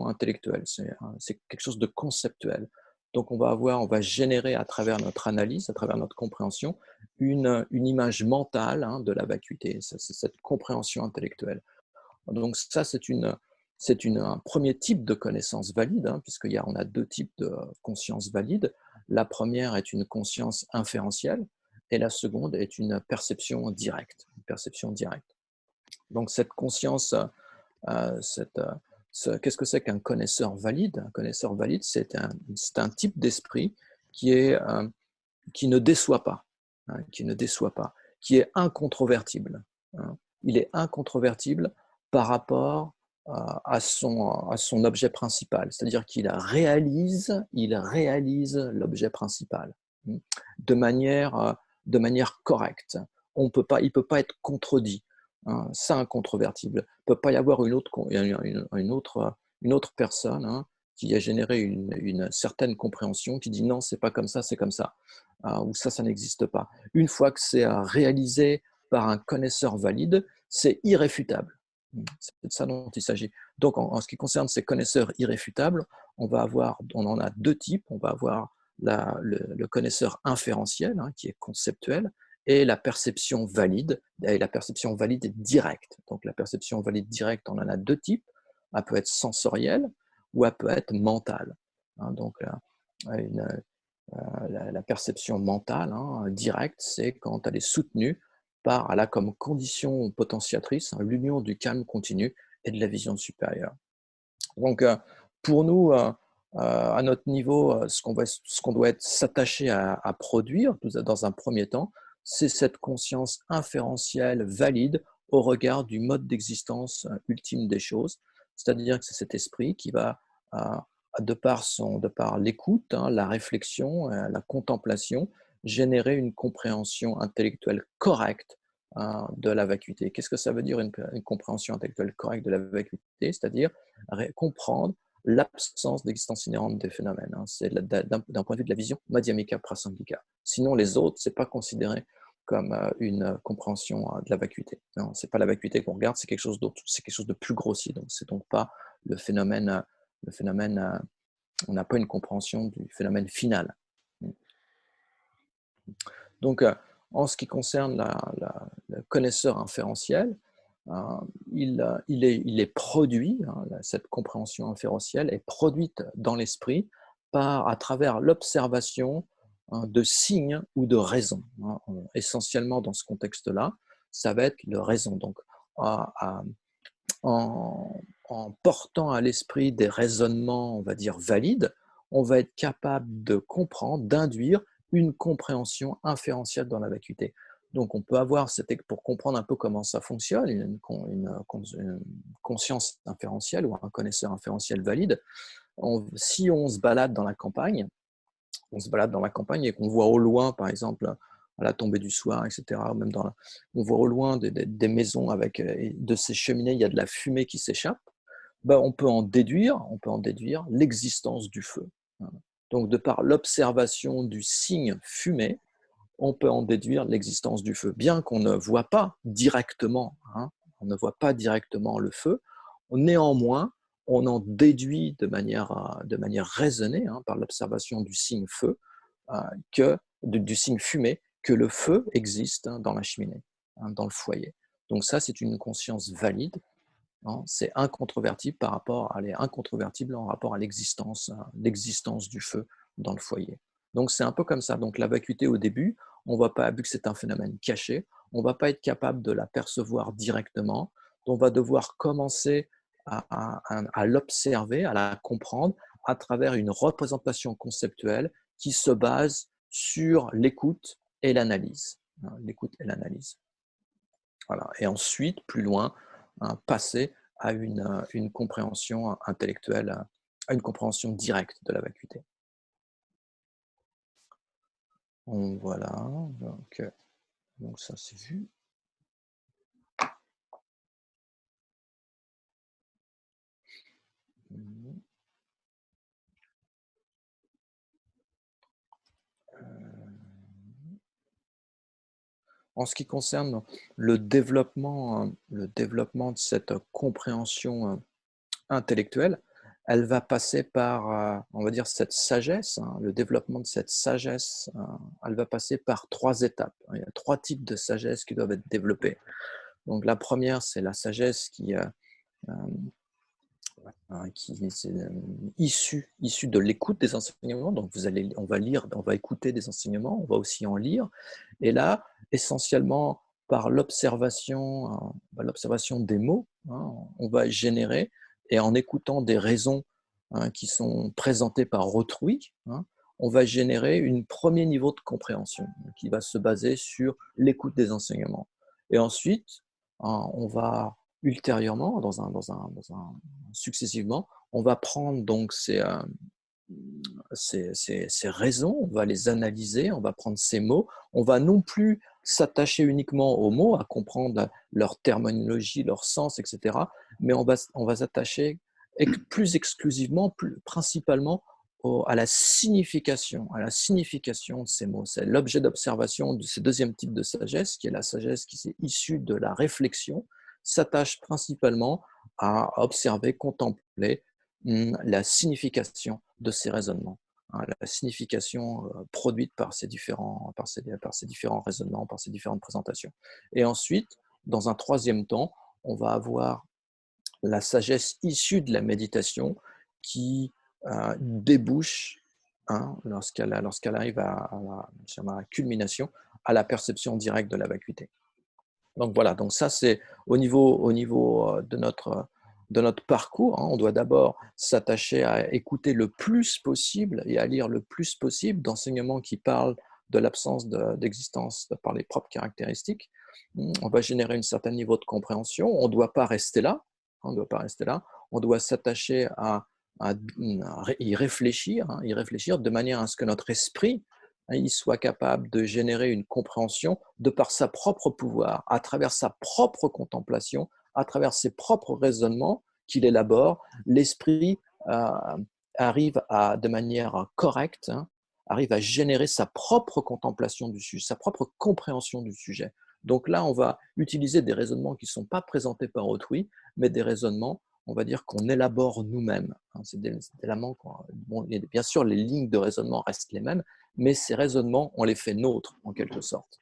intellectuelle. C'est quelque chose de conceptuel. Donc on va générer à travers notre analyse, à travers notre compréhension, une image mentale, hein, de la vacuité. C'est cette compréhension intellectuelle. Donc ça, c'est un premier type de connaissance valide, hein, puisqu'on a 2 types de conscience valide. La première est une conscience inférentielle et la seconde est une perception directe. Donc cette conscience, qu'est-ce que c'est qu'un connaisseur valide? Un connaisseur valide, c'est un type d'esprit qui ne déçoit pas, hein, qui est incontrovertible, hein. Il est incontrovertible par rapport à son objet principal, c'est-à-dire qu'il réalise l'objet principal, hein, de manière correcte. Il ne peut pas être contredit, hein, c'est incontrovertible. Il ne peut pas y avoir une autre personne, hein, qui a généré une certaine compréhension, qui dit non, c'est pas comme ça, c'est comme ça, ou ça n'existe pas. Une fois que c'est réalisé par un connaisseur valide, c'est irréfutable. C'est de ça dont il s'agit. Donc, en ce qui concerne ces connaisseurs irréfutables, on en a 2 types. On va avoir le connaisseur inférentiel, hein, qui est conceptuel, et la perception valide. Et la perception valide est directe. Donc, la perception valide directe, on en a 2 types. Elle peut être sensorielle ou elle peut être mentale, hein. Donc, la perception mentale, hein, directe, c'est quand elle est soutenue elle a comme condition potentiatrice, hein, l'union du calme continu et de la vision supérieure. Donc, pour nous, à notre niveau, ce qu'on doit s'attacher à produire dans un premier temps, c'est cette conscience inférentielle valide au regard du mode d'existence ultime des choses. C'est-à-dire que c'est cet esprit qui va, de par l'écoute, hein, la réflexion, la contemplation, générer une compréhension intellectuelle correcte, de la vacuité. Qu'est-ce que ça veut dire, une compréhension intellectuelle correcte de la vacuité? C'est-à-dire comprendre l'absence d'existence inhérente des phénomènes, hein. C'est d'un point de vue de la vision madhyamika prasangika. Sinon, les autres, ce n'est pas considéré comme une compréhension de la vacuité. Non, ce n'est pas la vacuité qu'on regarde, c'est quelque chose d'autre, c'est quelque chose de plus grossier. Donc, c'est donc pas le phénomène, on n'a pas une compréhension du phénomène final. Donc, en ce qui concerne le connaisseur inférentiel, il est produit, hein, cette compréhension inférentielle est produite dans l'esprit à travers l'observation, hein, de signes ou de raisons, hein. Essentiellement dans ce contexte-là, ça va être le raison. Donc, en portant à l'esprit des raisonnements, on va dire, valides, on va être capable de comprendre, d'induire une compréhension inférentielle dans la vacuité. Donc on peut avoir, pour comprendre un peu comment ça fonctionne, une conscience inférentielle ou un connaisseur inférentiel valide. Si on se balade dans la campagne et qu'on voit au loin, par exemple, à la tombée du soir, etc. Même on voit au loin des maisons avec de ces cheminées, il y a de la fumée qui s'échappe. Ben, on peut en déduire l'existence du feu. Donc, de par l'observation du signe fumé, on peut en déduire l'existence du feu. Bien qu'on ne voit pas directement, on ne voit pas directement le feu, néanmoins, on en déduit de manière raisonnée, par l'observation du signe feu, du signe fumé, que le feu existe dans la cheminée, dans le foyer. Donc ça, c'est une conscience valide. C'est incontrovertible incontrovertible en rapport à l'existence du feu dans le foyer. Donc c'est un peu comme ça. Donc la vacuité au début, on va pas, vu que c'est un phénomène caché, on va pas être capable de la percevoir directement. On va devoir commencer à l'observer, à la comprendre à travers une représentation conceptuelle qui se base sur l'écoute et l'analyse. L'écoute et l'analyse. Voilà. Et ensuite, plus loin, passer à une compréhension intellectuelle, à une compréhension directe de la vacuité. Voilà, donc ça c'est vu. En ce qui concerne le développement de cette compréhension intellectuelle, elle va passer par, on va dire, cette sagesse, le développement de cette sagesse, elle va passer par 3 étapes. Il y a 3 types de sagesse qui doivent être développés. Donc la première, c'est la sagesse qui est issue de l'écoute des enseignements. Donc on va lire, on va écouter des enseignements, on va aussi en lire. Et là, essentiellement par l'observation des mots, on va générer, et en écoutant des raisons qui sont présentées par autrui, on va générer un premier niveau de compréhension qui va se baser sur l'écoute des enseignements. Et ensuite, on va ultérieurement, successivement, on va prendre donc ces raisons, on va les analyser, on va prendre ces mots, on va non plus s'attacher uniquement aux mots, à comprendre leur terminologie, leur sens, etc., mais on va s'attacher plus exclusivement, principalement à la signification de ces mots. C'est l'objet d'observation de ce deuxième type de sagesse, qui est la sagesse qui est issue de la réflexion, s'attache principalement à observer, contempler la signification de ces raisonnements, la signification produite par ces différents raisonnements, par ces différentes présentations. Et ensuite, dans un troisième temps, on va avoir la sagesse issue de la méditation qui débouche, lorsqu'elle arrive à la culmination, à la perception directe de la vacuité. Donc voilà, donc ça c'est au niveau de notre parcours. On doit d'abord s'attacher à écouter le plus possible et à lire le plus possible d'enseignements qui parlent de l'absence d'existence par les propres caractéristiques. On va générer un certain niveau de compréhension. On ne doit pas rester là. On doit s'attacher à y réfléchir de manière à ce que notre esprit il soit capable de générer une compréhension de par sa propre pouvoir, à travers sa propre contemplation, à travers ses propres raisonnements qu'il élabore. L'esprit arrive de manière correcte, arrive à générer sa propre contemplation du sujet, sa propre compréhension du sujet. Donc là, on va utiliser des raisonnements qui ne sont pas présentés par autrui, mais des raisonnements, on va dire, qu'on élabore nous-mêmes. C'est des éléments, bien sûr, les lignes de raisonnement restent les mêmes, mais ces raisonnements, on les fait nôtres, en quelque sorte.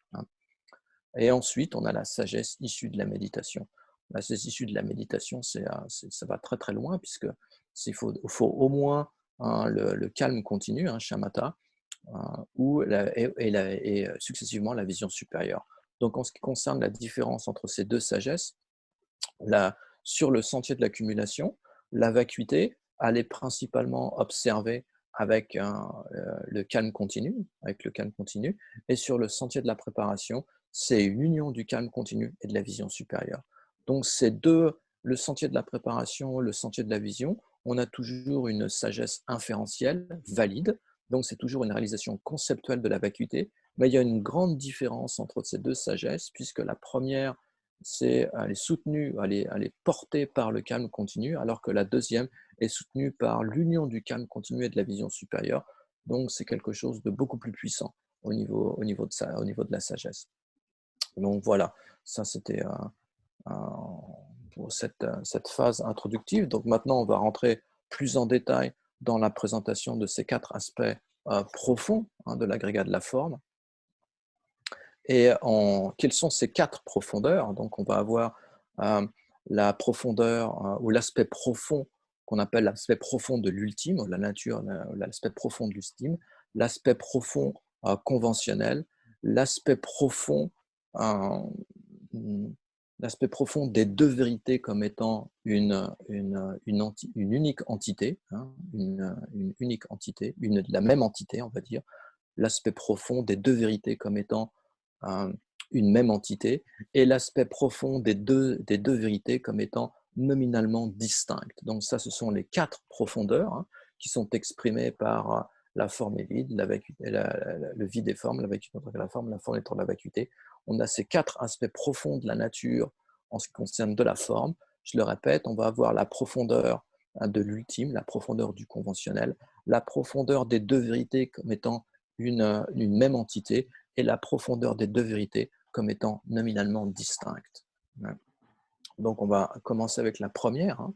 Et ensuite, on a la sagesse issue de la méditation. La sagesse issue de la méditation, ça va très très loin, puisque faut au moins le calme continu, shamatha, et successivement la vision supérieure. Donc en ce qui concerne la différence entre ces deux sagesses, sur le sentier de l'accumulation, la vacuité, elle est principalement observée avec le calme continu, et sur le sentier de la préparation, c'est une union du calme continu et de la vision supérieure. Donc ces deux, le sentier de la préparation, le sentier de la vision, on a toujours une sagesse inférentielle valide, Donc, c'est toujours une réalisation conceptuelle de la vacuité, mais il y a une grande différence entre ces deux sagesses, puisque la première, elle est soutenue, elle est portée par le calme continu, alors que la deuxième est soutenue par l'union du calme continu et de la vision supérieure. Donc, c'est quelque chose de beaucoup plus puissant au niveau de la sagesse. Donc, voilà, ça c'était pour cette phase introductive. Donc, maintenant, on va rentrer plus en détail dans la présentation de ces quatre aspects profonds de l'agrégat de la forme. Et quelles sont ces quatre profondeurs? Donc, on va avoir la profondeur ou l'aspect profond qu'on appelle l'aspect profond de l'ultime, la nature, l'aspect profond de l'ultime, l'aspect profond conventionnel, l'aspect profond, euh, l'aspect profond des deux vérités comme étant une unique entité, une unique entité, la même entité, on va dire, l'aspect profond des deux vérités comme étant une même entité, et l'aspect profond des deux vérités comme étant nominalement distinctes. Donc ça, ce sont les quatre profondeurs qui sont exprimées par la forme et vide, le vide et forme, la vacuité entre la forme étant la vacuité. On a ces quatre aspects profonds de la nature en ce qui concerne de la forme. Je le répète, on va avoir la profondeur de l'ultime, la profondeur du conventionnel, la profondeur des deux vérités comme étant une même entité, et la profondeur des deux vérités comme étant nominalement distinctes. Donc, on va commencer avec la première.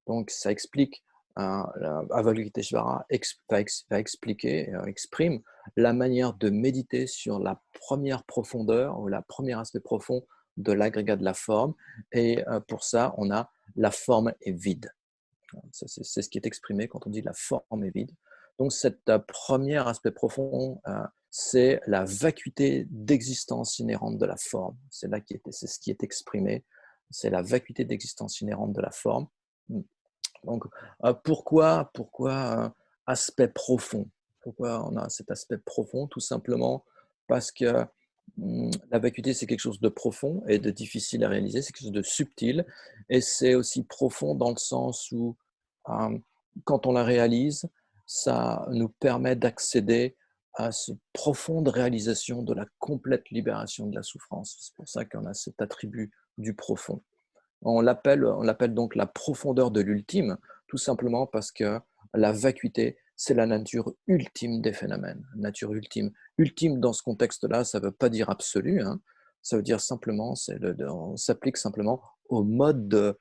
Donc, ça explique, Avalokiteshvara va expliquer, exprime la manière de méditer sur la première profondeur ou la première aspect profond de l'agrégat de la forme. Et pour ça, on a la forme est vide. C'est ce qui est exprimé quand on dit la forme est vide. Donc, cet premier aspect profond, c'est la vacuité d'existence inhérente de la forme. C'est ce qui est exprimé. C'est la vacuité d'existence inhérente de la forme. Donc, pourquoi aspect profond? Pourquoi on a cet aspect profond? Tout simplement parce que la vacuité, c'est quelque chose de profond et de difficile à réaliser, c'est quelque chose de subtil, et c'est aussi profond dans le sens où, quand on la réalise, ça nous permet d'accéder à cette profonde réalisation de la complète libération de la souffrance. C'est pour ça qu'on a cet attribut du profond. On l'appelle donc la profondeur de l'ultime, tout simplement parce que la vacuité, c'est la nature ultime des phénomènes. Nature ultime. Ultime dans ce contexte-là, ça ne veut pas dire absolu, ça veut dire simplement, on s'applique simplement au mode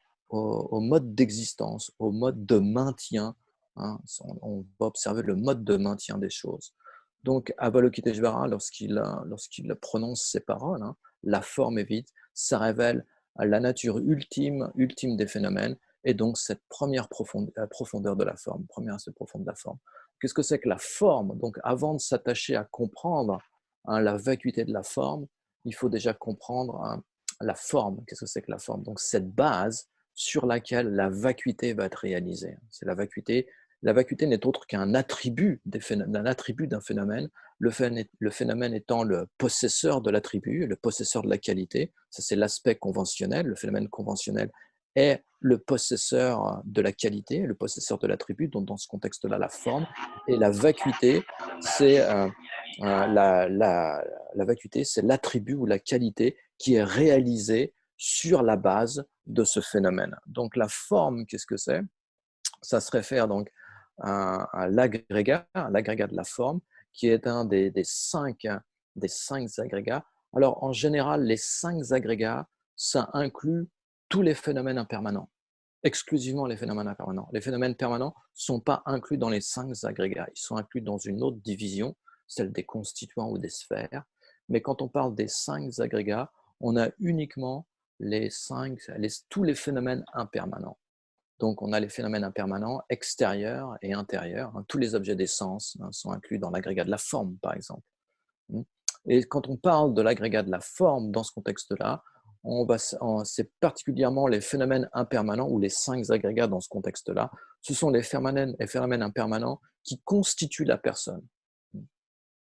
d'existence, au mode de maintien. On va observer le mode de maintien des choses. Donc, Avalokiteshvara, lorsqu'il prononce ces paroles, la forme est vide, ça révèle à la nature ultime des phénomènes, et donc cette première profondeur de la forme, première aspect profond de la forme. Qu'est-ce que c'est que la forme? Donc, avant de s'attacher à comprendre la vacuité de la forme, il faut déjà comprendre la forme. Qu'est-ce que c'est que la forme? Donc, cette base sur laquelle la vacuité va être réalisée. C'est la vacuité. La vacuité n'est autre qu'un attribut d'un phénomène, le phénomène étant le possesseur de l'attribut, le possesseur de la qualité. Ça, c'est l'aspect conventionnel. Le phénomène conventionnel est le possesseur de la qualité, le possesseur de l'attribut, donc dans ce contexte-là, la forme. Et la vacuité, c'est la vacuité, c'est l'attribut ou la qualité qui est réalisée sur la base de ce phénomène. Donc la forme, qu'est-ce que c'est? Ça se réfère donc à l'agrégat de la forme, qui est un des cinq agrégats. Alors, en général, les 5 agrégats, ça inclut tous les phénomènes impermanents, exclusivement les phénomènes impermanents. Les phénomènes permanents ne sont pas inclus dans les 5 agrégats, ils sont inclus dans une autre division, celle des constituants ou des sphères. Mais quand on parle des 5 agrégats, on a uniquement tous les phénomènes impermanents. Donc, on a les phénomènes impermanents extérieurs et intérieurs. Tous les objets des sens sont inclus dans l'agrégat de la forme, par exemple. Et quand on parle de l'agrégat de la forme dans ce contexte-là, c'est particulièrement les phénomènes impermanents ou les 5 agrégats dans ce contexte-là. Ce sont les phénomènes impermanents qui constituent la personne.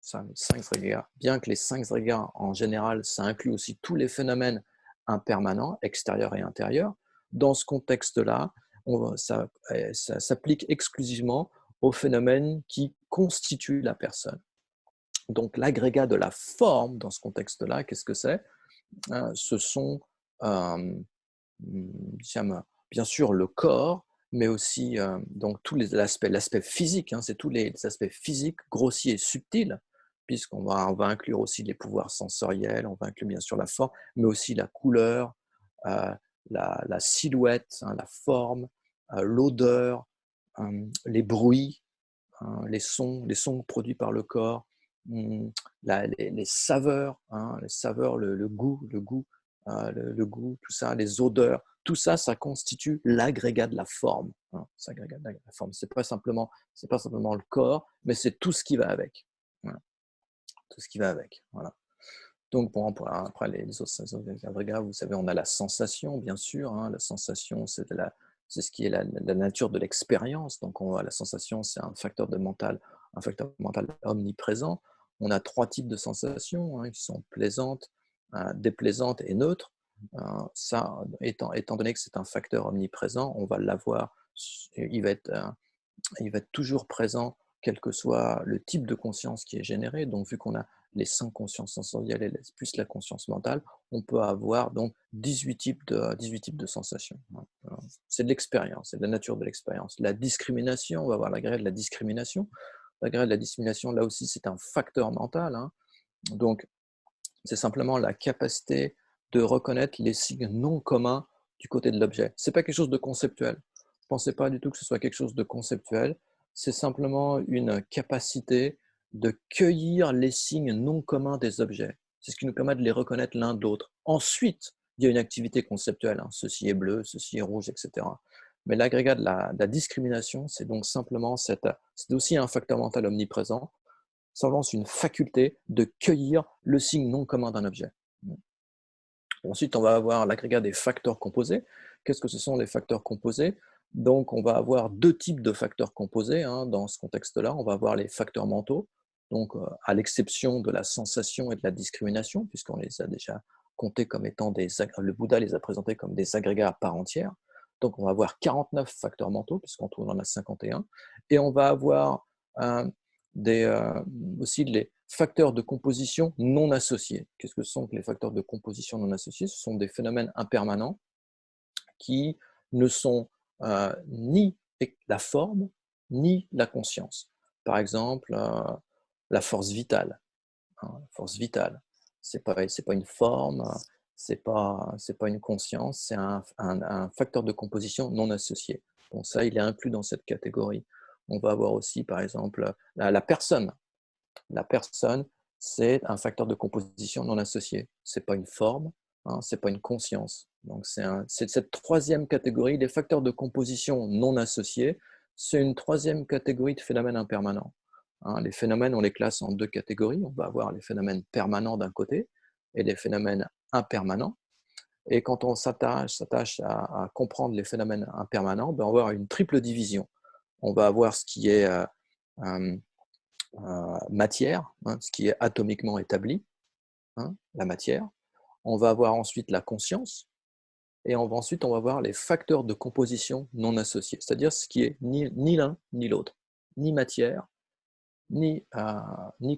Ça, les 5 agrégats. Bien que les 5 agrégats, en général, ça inclut aussi tous les phénomènes impermanents, extérieurs et intérieurs. Dans ce contexte-là, ça s'applique exclusivement aux phénomènes qui constituent la personne. Donc l'agrégat de la forme dans ce contexte-là, qu'est-ce que c'est? Ce sont bien sûr le corps, mais aussi donc l'aspect physique, hein, c'est tous les aspects physiques, grossiers et subtils, on va inclure aussi les pouvoirs sensoriels, on va inclure bien sûr la forme, mais aussi la couleur, euh, la silhouette, hein, la forme, l'odeur, les bruits, hein, les sons produits par le corps, les saveurs, hein, le goût, le goût, tout ça, les odeurs, tout ça, ça constitue l'agrégat de la forme. Hein, la forme. C'est pas simplement le corps, mais c'est tout ce qui va avec. Voilà, tout ce qui va avec. Voilà. Donc, bon, après les autres agrégats, vous savez, on a la sensation, bien sûr. Hein, la sensation, c'est ce qui est la nature de l'expérience. Donc, la sensation, c'est un facteur mental omniprésent. On a 3 types de sensations, hein, qui sont plaisantes, déplaisantes et neutres. Ça, étant donné que c'est un facteur omniprésent, on va l'avoir, il va être, il va être toujours présent, quel que soit le type de conscience qui est généré. Donc, vu qu'on a les 5 consciences sensorielles et plus la conscience mentale, on peut avoir donc 18 types de sensations. C'est de l'expérience, c'est de la nature de l'expérience. La discrimination, on va avoir l'agrégat de la discrimination. L'agrégat de la discrimination, là aussi, c'est un facteur mental. Hein. Donc, c'est simplement la capacité de reconnaître les signes non communs du côté de l'objet. Ce n'est pas quelque chose de conceptuel. Ne pensez pas du tout que ce soit quelque chose de conceptuel. C'est simplement une capacité de cueillir les signes non communs des objets. C'est ce qui nous permet de les reconnaître l'un de l'autre. Ensuite, il y a une activité conceptuelle. Hein. Ceci est bleu, ceci est rouge, etc. Mais l'agrégat de la discrimination, c'est donc simplement c'est aussi un facteur mental omniprésent. Simplement, c'est une faculté de cueillir le signe non commun d'un objet. Ensuite, on va avoir l'agrégat des facteurs composés. Qu'est-ce que ce sont les facteurs composés? Donc, on va avoir 2 types de facteurs composés hein, dans ce contexte-là. On va avoir les facteurs mentaux, donc à l'exception de la sensation et de la discrimination, puisqu'on les a déjà comptés comme étant le Bouddha les a présentés comme des agrégats à part entière. Donc, on va avoir 49 facteurs mentaux, puisqu'on en a 51. Et on va avoir des, aussi les facteurs de composition non associés. Qu'est-ce que sont les facteurs de composition non associés? Ce sont des phénomènes impermanents qui ne sont ni la forme, ni la conscience. Par exemple, la force vitale. Hein, la force vitale, c'est pas une forme, c'est pas une conscience, c'est un facteur de composition non associé. Bon, ça, il est inclus dans cette catégorie. On va avoir aussi, par exemple, la personne. La personne, c'est un facteur de composition non associé. Ce n'est pas une forme, hein, ce n'est pas une conscience. Donc, c'est cette troisième catégorie, les facteurs de composition non associés, c'est une troisième catégorie de phénomènes impermanents. Hein, les phénomènes, on les classe en 2 catégories. On va avoir les phénomènes permanents d'un côté et les phénomènes impermanents. Et quand on s'attache à comprendre les phénomènes impermanents, ben on va avoir une triple division. On va avoir ce qui est matière, hein, ce qui est atomiquement établi, hein, la matière. On va avoir ensuite la conscience, et ensuite on va voir les facteurs de composition non associés, c'est-à-dire ce qui est ni l'un ni l'autre, ni matière, ni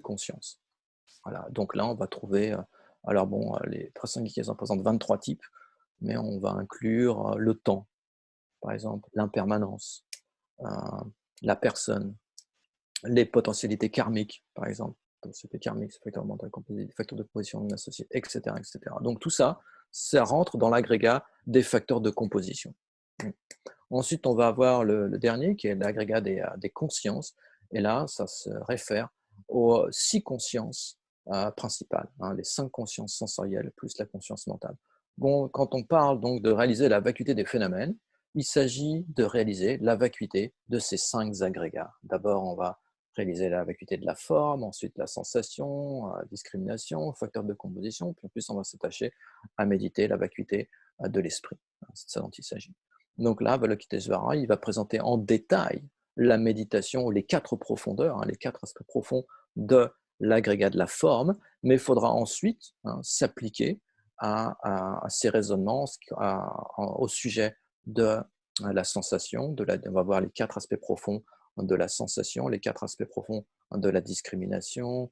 conscience. Voilà. Donc là, on va trouver, alors bon, les prasangika en présentent 23 types, mais on va inclure le temps, par exemple, l'impermanence, la personne, les potentialités karmiques, par exemple, potentialités karmiques, facteurs mentaux composés, facteurs de composition non associés, etc., etc. Donc tout ça, ça rentre dans l'agrégat des facteurs de composition. Ensuite, on va avoir le dernier, qui est l'agrégat des consciences, et là, ça se réfère aux 6 consciences principales, hein, les 5 consciences sensorielles plus la conscience mentale. Bon, quand on parle donc de réaliser la vacuité des phénomènes, il s'agit de réaliser la vacuité de ces 5 agrégats. D'abord, on va réaliser la vacuité de la forme, ensuite la sensation, discrimination, facteur de composition, puis en plus on va s'attacher à méditer la vacuité de l'esprit. C'est de ça dont il s'agit. Donc là, Avalokiteshvara, il va présenter en détail la méditation, les 4 profondeurs, hein, les 4 aspects profonds de l'agrégat de la forme, mais il faudra ensuite s'appliquer à ces raisonnements au sujet de la sensation, on va voir les 4 aspects profonds de la sensation, les 4 aspects profonds de la discrimination,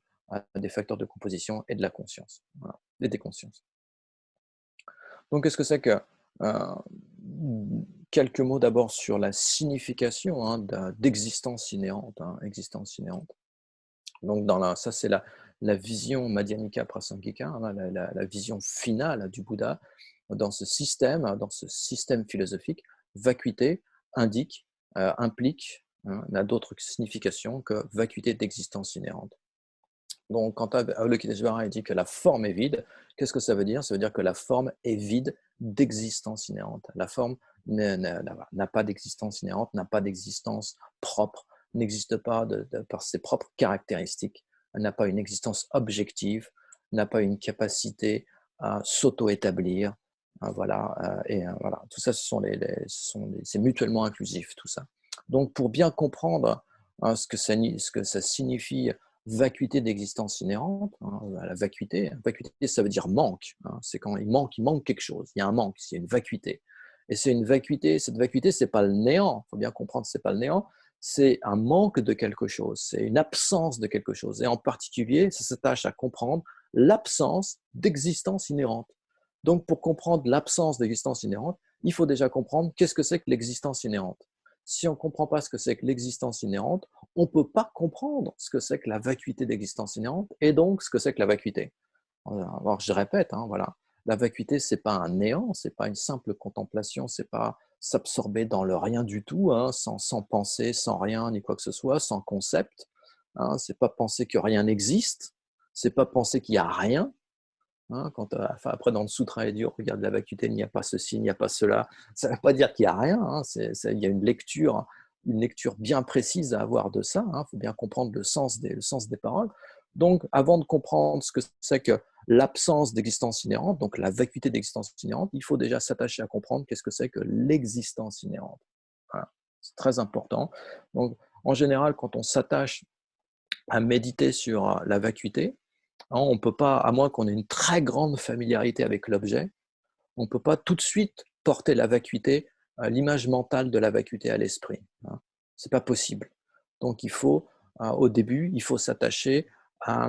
des facteurs de composition et de la conscience, voilà, et des consciences. Donc, qu'est-ce que c'est que euh, quelques mots d'abord sur la signification d'existence inhérente, existence inhérente. Donc, ça c'est la vision Madhyamika Prasangika, la vision finale du Bouddha. Dans ce système philosophique, vacuité implique, n'a d'autre signification que vacuité d'existence inhérente. Donc, quand Avalokiteshvara dit que la forme est vide, qu'est-ce que ça veut dire? Ça veut dire que la forme est vide d'existence inhérente. La forme n'a pas d'existence inhérente, n'a pas d'existence propre, n'existe pas par ses propres caractéristiques, elle n'a pas une existence objective, n'a pas une capacité à s'auto-établir. Voilà, voilà. Tout ça, c'est mutuellement inclusif, tout ça. Donc, pour bien comprendre ce que ça signifie vacuité d'existence inhérente, la vacuité, ça veut dire manque, c'est quand il manque quelque chose, il y a un manque, il y a une vacuité. Et c'est une vacuité, cette vacuité, c'est pas le néant, il faut bien comprendre, c'est pas le néant, c'est un manque de quelque chose, c'est une absence de quelque chose. Et en particulier, ça s'attache à comprendre l'absence d'existence inhérente. Donc, pour comprendre l'absence d'existence inhérente, il faut déjà comprendre qu'est-ce que c'est que l'existence inhérente. Si on ne comprend pas ce que c'est que l'existence inhérente, on ne peut pas comprendre ce que c'est que la vacuité d'existence inhérente et donc ce que c'est que la vacuité. Alors, je répète, voilà. La vacuité, ce n'est pas un néant, ce n'est pas une simple contemplation, ce n'est pas s'absorber dans le rien du tout, sans penser, sans rien, ni quoi que ce soit, sans concept. Ce n'est pas penser que rien n'existe, ce n'est pas penser qu'il n'y a rien. Après, dans le Sutra et on regarde la vacuité, il n'y a pas ceci, il n'y a pas cela. Ça ne veut pas dire qu'il n'y a rien. Il y a une lecture bien précise à avoir de ça. Il faut bien comprendre le sens des paroles. Donc, avant de comprendre ce que c'est que l'absence d'existence inhérente, donc la vacuité d'existence inhérente, il faut déjà s'attacher à comprendre qu'est-ce que c'est que l'existence inhérente. Voilà. C'est très important. Donc, en général, quand on s'attache à méditer sur la vacuité, on ne peut pas, à moins qu'on ait une très grande familiarité avec l'objet, on ne peut pas tout de suite porter la vacuité, l'image mentale de la vacuité à l'esprit. Ce n'est pas possible. Donc au début, il faut s'attacher à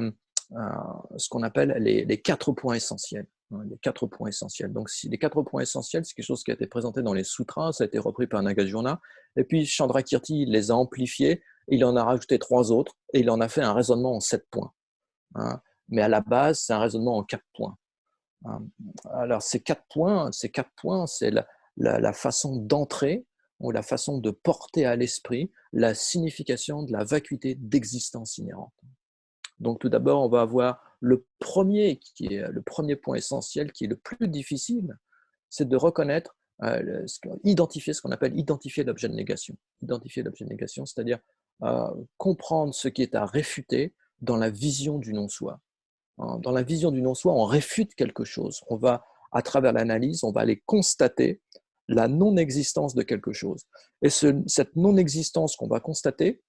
ce qu'on appelle les 4 points essentiels. Les 4 points essentiels. Donc, les 4 points essentiels, c'est quelque chose qui a été présenté dans les sutras, ça a été repris par Nagarjuna, et puis Chandrakirti il les a amplifiés, il en a rajouté 3 autres, et il en a fait un raisonnement en 7 points. Mais à la base, c'est un raisonnement en 4 points. Alors, ces 4 points, c'est la façon d'entrer ou la façon de porter à l'esprit la signification de la vacuité d'existence inhérente. Donc, tout d'abord, on va avoir le premier point essentiel, qui est le plus difficile, c'est de reconnaître, identifier ce qu'on appelle identifier l'objet de négation. Identifier l'objet de négation, c'est-à-dire comprendre ce qui est à réfuter dans la vision du non-soi. Dans la vision du non-soi, on réfute quelque chose. On va, à travers l'analyse, on va aller constater la non-existence de quelque chose. Et cette non-existence qu'on va constater,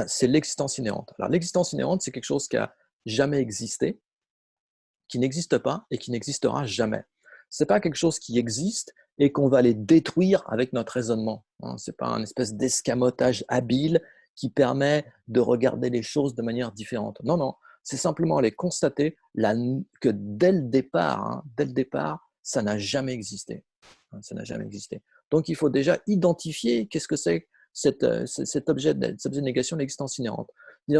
c'est l'existence inhérente. Alors, l'existence inhérente, c'est quelque chose qui n'a jamais existé, qui n'existe pas et qui n'existera jamais. Ce n'est pas quelque chose qui existe et qu'on va aller détruire avec notre raisonnement. Ce n'est pas un espèce d'escamotage habile qui permet de regarder les choses de manière différente. Non, non, c'est simplement aller constater que dès le départ, ça n'a jamais existé. Ça n'a jamais existé. Donc, il faut déjà identifier qu'est-ce que c'est cet objet de négation de l'existence inhérente.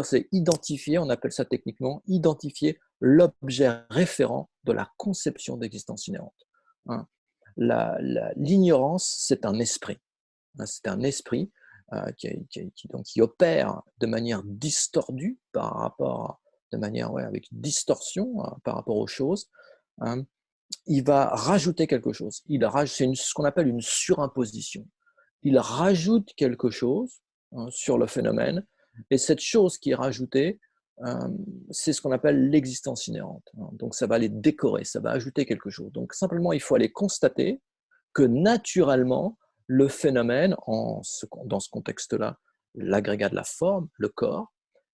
C'est identifier, on appelle ça techniquement, identifier l'objet référent de la conception d'existence inhérente. L'ignorance, c'est un esprit. C'est un esprit qui opère de manière distordue avec distorsion par rapport aux choses. Il va rajouter quelque chose. C'est ce qu'on appelle une surimposition. Il rajoute quelque chose sur le phénomène, et cette chose qui est rajoutée, c'est ce qu'on appelle l'existence inhérente. Donc ça va aller décorer, ça va ajouter quelque chose. Donc simplement, il faut aller constater que naturellement, le phénomène, dans ce contexte-là, l'agrégat de la forme, le corps,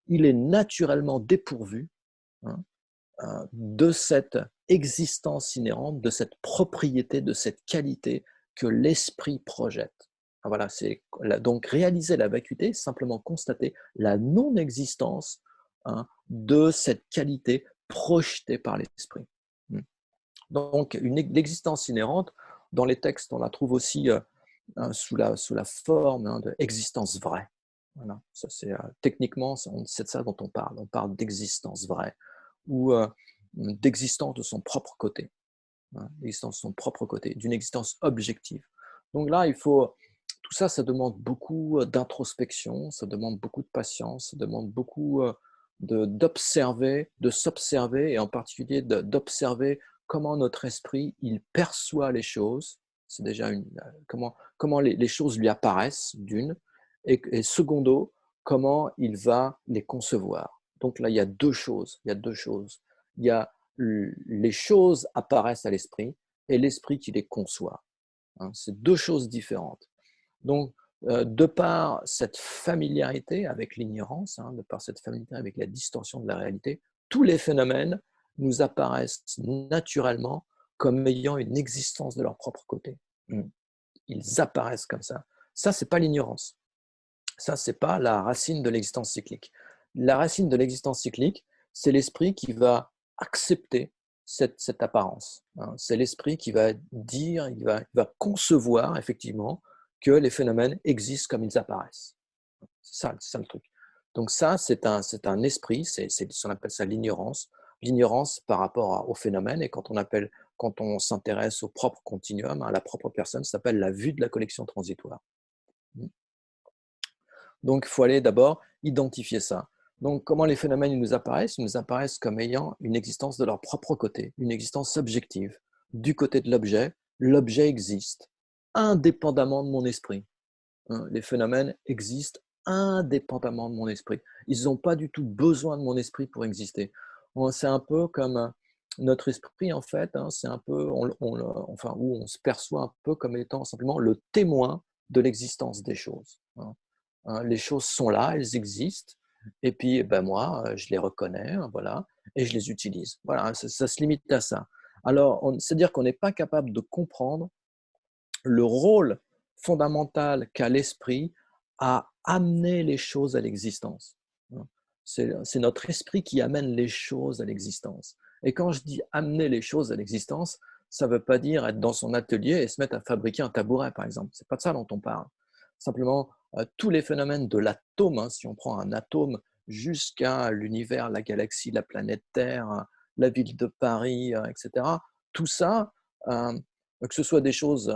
il est naturellement dépourvu de cette existence inhérente, de cette propriété, de cette qualité que l'esprit projette. Voilà, donc réaliser la vacuité, simplement constater la non-existence, hein, de cette qualité projetée par l'esprit. Mm. Donc, l'existence inhérente, dans les textes, on la trouve aussi sous la forme, hein, d'existence vraie. Voilà, ça c'est techniquement, c'est de ça dont on parle. On parle d'existence vraie ou d'existence de son propre côté, hein, l'existence de son propre côté, d'une existence objective. Donc là, tout ça, ça demande beaucoup d'introspection, ça demande beaucoup de patience, ça demande beaucoup d'observer, de s'observer, et en particulier d'observer comment notre esprit, il perçoit les choses. C'est déjà comment les choses lui apparaissent, d'une, et secondo, comment il va les concevoir. Donc là, il y a deux choses. Il y a deux choses. Il y a les choses apparaissent à l'esprit et l'esprit qui les conçoit. Hein, c'est deux choses différentes. Donc, de par cette familiarité avec l'ignorance, hein, de par cette familiarité avec la distorsion de la réalité, tous les phénomènes nous apparaissent naturellement comme ayant une existence de leur propre côté. Ils apparaissent comme ça. Ça, c'est pas l'ignorance. Ça, c'est pas la racine de l'existence cyclique. La racine de l'existence cyclique, c'est l'esprit qui va accepter cette apparence. Hein. C'est l'esprit qui va dire, il va concevoir effectivement que les phénomènes existent comme ils apparaissent. C'est ça le truc. Donc ça, c'est un esprit, on appelle ça l'ignorance. L'ignorance par rapport au phénomène, et quand on s'intéresse au propre continuum, à la propre personne, ça s'appelle la vue de la collection transitoire. Donc, il faut aller d'abord identifier ça. Donc, comment les phénomènes nous apparaissent? Ils nous apparaissent comme ayant une existence de leur propre côté, une existence objective. Du côté de l'objet, l'objet existe, indépendamment de mon esprit. Hein, les phénomènes existent indépendamment de mon esprit. Ils n'ont pas du tout besoin de mon esprit pour exister. C'est un peu comme notre esprit, en fait, hein, c'est un peu, enfin, où on se perçoit un peu comme étant simplement le témoin de l'existence des choses. Hein. Les choses sont là, elles existent, et puis ben moi, je les reconnais, hein, voilà, et je les utilise. Voilà, ça se limite à ça. Alors, c'est-à-dire qu'on n'est pas capable de comprendre le rôle fondamental qu'a l'esprit à amener les choses à l'existence. C'est notre esprit qui amène les choses à l'existence. Et quand je dis amener les choses à l'existence, ça ne veut pas dire être dans son atelier et se mettre à fabriquer un tabouret, par exemple. Ce n'est pas de ça dont on parle. Simplement, tous les phénomènes de l'atome, hein, si on prend un atome jusqu'à l'univers, la galaxie, la planète Terre, la ville de Paris, etc., tout ça, que ce soit des choses,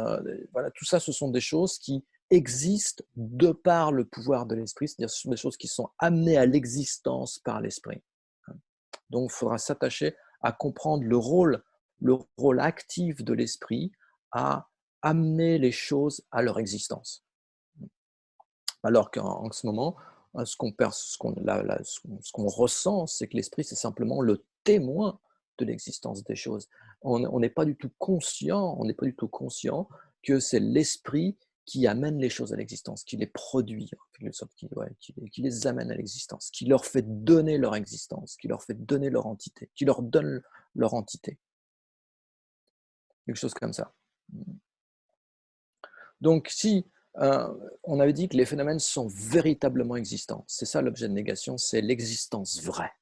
voilà, tout ça, ce sont des choses qui existent de par le pouvoir de l'esprit, c'est-à-dire ce sont des choses qui sont amenées à l'existence par l'esprit. Donc, il faudra s'attacher à comprendre le rôle actif de l'esprit à amener les choses à leur existence. Alors qu'en ce moment, ce qu'on ressent, c'est que l'esprit, c'est simplement le témoin de l'existence des choses. On n'est pas du tout conscient, on n'est pas du tout conscient que c'est l'esprit qui amène les choses à l'existence, qui les produit, en quelque sorte, qui les amène à l'existence, qui leur fait donner leur existence, qui leur fait donner leur entité, qui leur donne leur entité. Quelque chose comme ça. Donc, si on avait dit que les phénomènes sont véritablement existants, c'est ça l'objet de négation, c'est l'existence vraie,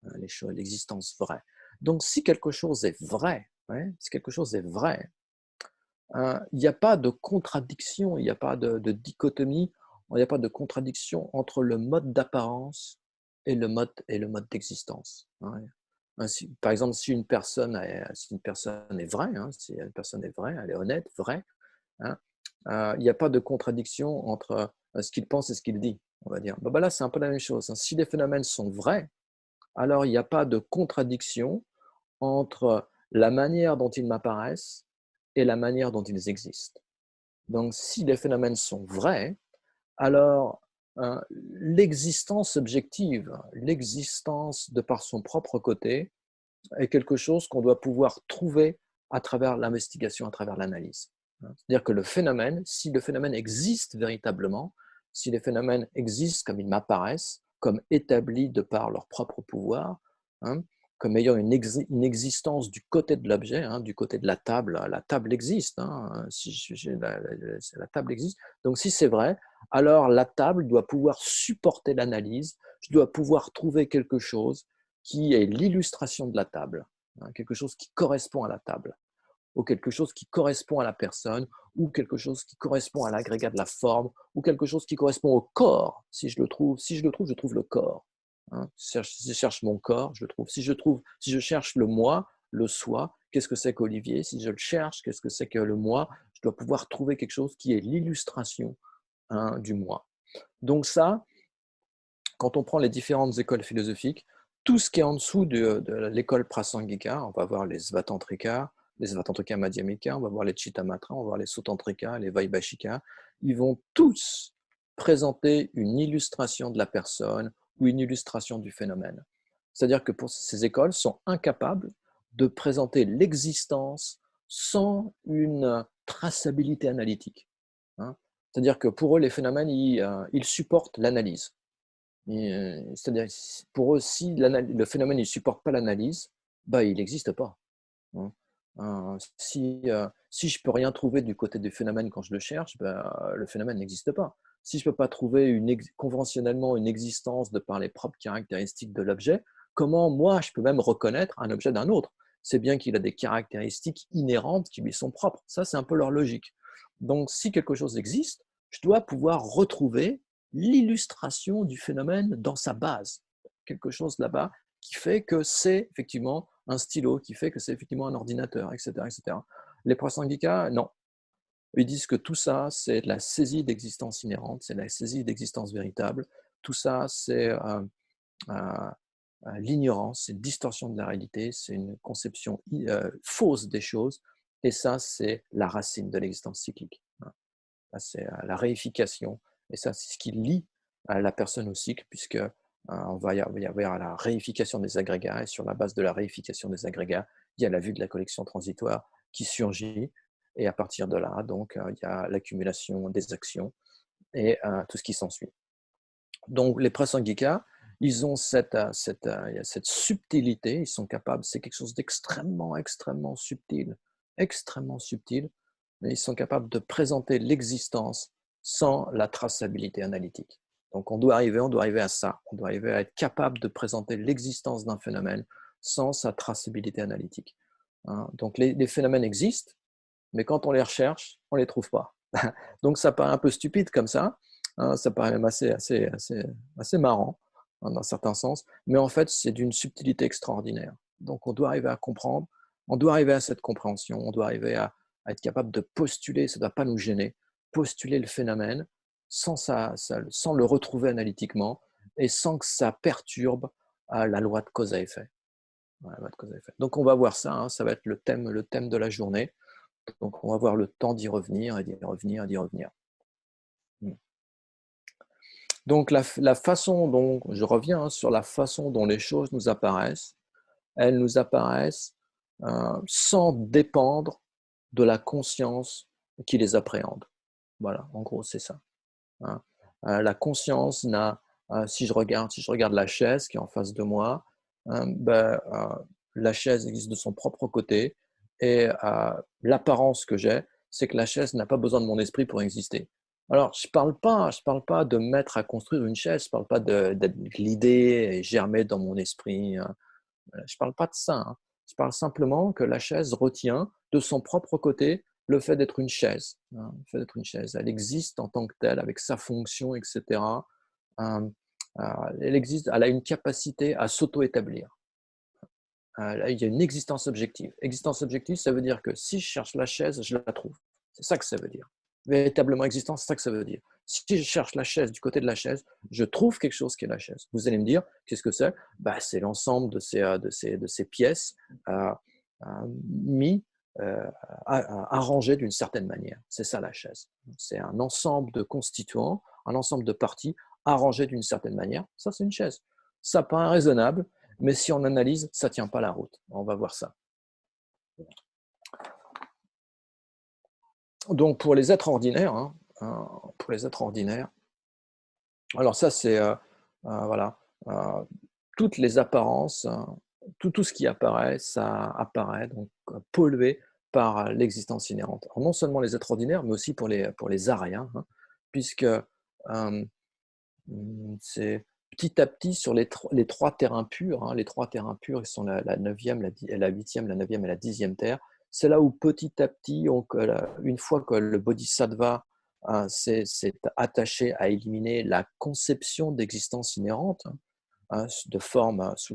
hein, l'existence vraie. Donc, si quelque chose est vrai, ouais, si quelque chose est vrai, il n'y a pas de contradiction, il n'y a pas de dichotomie, il n'y a pas de contradiction entre le mode d'apparence et le mode d'existence. Hein. Par exemple, si une personne est vraie, hein, si une personne est vraie, elle est honnête, vraie, hein, il n'y a pas de contradiction entre ce qu'il pense et ce qu'il dit, on va dire. Là, c'est un peu la même chose. Hein. Si les phénomènes sont vrais, alors il n'y a pas de contradiction entre la manière dont ils m'apparaissent et la manière dont ils existent. Donc, si les phénomènes sont vrais, alors l'existence objective, l'existence de par son propre côté, est quelque chose qu'on doit pouvoir trouver à travers l'investigation, à travers l'analyse. C'est-à-dire que le phénomène, si le phénomène existe véritablement, si les phénomènes existent comme ils m'apparaissent, comme établis de par leur propre pouvoir, hein, comme ayant une existence du côté de l'objet, hein, du côté de la table. La table existe, hein, la table existe. Donc si c'est vrai, alors la table doit pouvoir supporter l'analyse, je dois pouvoir trouver quelque chose qui est l'illustration de la table, hein, quelque chose qui correspond à la table, ou quelque chose qui correspond à la personne, ou quelque chose qui correspond à l'agrégat de la forme, ou quelque chose qui correspond au corps. Si je le trouve, je trouve le corps. Hein. Si je cherche mon corps, je le trouve. Si je cherche le moi, le soi, qu'est-ce que c'est qu'Olivier? Si je le cherche, qu'est-ce que c'est que le moi? Je dois pouvoir trouver quelque chose qui est l'illustration, hein, du moi. Donc ça, quand on prend les différentes écoles philosophiques, tout ce qui est en dessous de l'école Prasangika, on va voir les Svatantrika Madhyamika, on va voir les Chittamatra, on va voir les Sutantrika, les Vaibhashika, ils vont tous présenter une illustration de la personne ou une illustration du phénomène. C'est-à-dire que pour ces écoles sont incapables de présenter l'existence sans une traçabilité analytique. Hein. C'est-à-dire que pour eux, les phénomènes, ils supportent l'analyse. C'est-à-dire, pour eux, si le phénomène ne supporte pas l'analyse, bah, il n'existe pas. Hein. Si je ne peux rien trouver du côté du phénomène quand je le cherche, bah, le phénomène n'existe pas. Si je ne peux pas trouver conventionnellement une existence de par les propres caractéristiques de l'objet, comment moi je peux même reconnaître un objet d'un autre? C'est bien qu'il a des caractéristiques inhérentes qui lui sont propres. Ça, c'est un peu leur logique. Donc, si quelque chose existe, je dois pouvoir retrouver l'illustration du phénomène dans sa base. Quelque chose là-bas qui fait que c'est effectivement un stylo, qui fait que c'est effectivement un ordinateur, etc. etc. Les Prasangika, non. Ils disent que tout ça, c'est de la saisie d'existence inhérente, c'est de la saisie d'existence véritable. Tout ça, c'est l'ignorance, c'est une distorsion de la réalité, c'est une conception fausse des choses. Et ça, c'est la racine de l'existence cyclique. C'est la réification. Et ça, c'est ce qui lie la personne au cycle, puisque on va y avoir la réification des agrégats, et sur la base de la réification des agrégats, il y a la vue de la collection transitoire qui surgit, et à partir de là, donc, il y a l'accumulation des actions et tout ce qui s'ensuit. Donc, les Prasangika, ils ont cette subtilité, ils sont capables, c'est quelque chose d'extrêmement, extrêmement subtil, mais ils sont capables de présenter l'existence sans la traçabilité analytique. Donc on doit arriver à ça, on doit arriver à être capable de présenter l'existence d'un phénomène sans sa traçabilité analytique. Hein. Donc les phénomènes existent, mais quand on les recherche, on ne les trouve pas. Donc ça paraît un peu stupide comme ça, hein, ça paraît même assez marrant, hein, dans certains sens, mais en fait c'est d'une subtilité extraordinaire. Donc on doit arriver à comprendre, on doit arriver à cette compréhension, on doit arriver à être capable de postuler, ça ne doit pas nous gêner, postuler le phénomène sans le retrouver analytiquement et sans que ça perturbe la loi de cause à effet. Donc on va voir ça, hein, ça va être le thème de la journée. Donc on va avoir le temps d'y revenir et d'y revenir et d'y revenir. Donc la façon dont, je reviens, hein, sur la façon dont les choses nous apparaissent, elles nous apparaissent sans dépendre de la conscience qui les appréhende. Voilà, en gros, c'est ça. Hein. La conscience n'a, si je regarde la chaise qui est en face de moi, la chaise existe de son propre côté et l'apparence que j'ai, c'est que la chaise n'a pas besoin de mon esprit pour exister. Alors, je parle pas de mettre à construire une chaise, je parle pas de l'idée germer dans mon esprit. Hein. Je parle pas de ça. Hein. Je parle simplement que la chaise retient de son propre côté le fait d'être une chaise. Hein, le fait d'être une chaise. Elle existe en tant que telle, avec sa fonction, etc. Elle a une capacité à s'auto-établir. Il y a une existence objective. Existence objective, ça veut dire que si je cherche la chaise, je la trouve. C'est ça que ça veut dire. Véritablement existence, c'est ça que ça veut dire. Si je cherche la chaise du côté de la chaise, je trouve quelque chose qui est la chaise. Vous allez me dire, qu'est-ce que c'est? C'est l'ensemble de ces pièces mis, arrangées d'une certaine manière. C'est ça la chaise. C'est un ensemble de constituants, un ensemble de parties arrangées d'une certaine manière. Ça, c'est une chaise. Ça paraît raisonnable, mais si on analyse, ça ne tient pas la route. On va voir ça. Donc, pour les êtres ordinaires, alors ça, c'est voilà, toutes les apparences tout ce qui apparaît, ça apparaît donc pollué par l'existence inhérente. Alors, non seulement les êtres ordinaires, mais aussi pour les ariens, hein, puisque c'est petit à petit sur les trois terrains purs, hein, les trois terrains purs, ils sont la 9e, la 8e, la 9e et la 10e terre. C'est là où petit à petit, une fois que le bodhisattva s'est attaché à éliminer la conception d'existence inhérente, hein, sous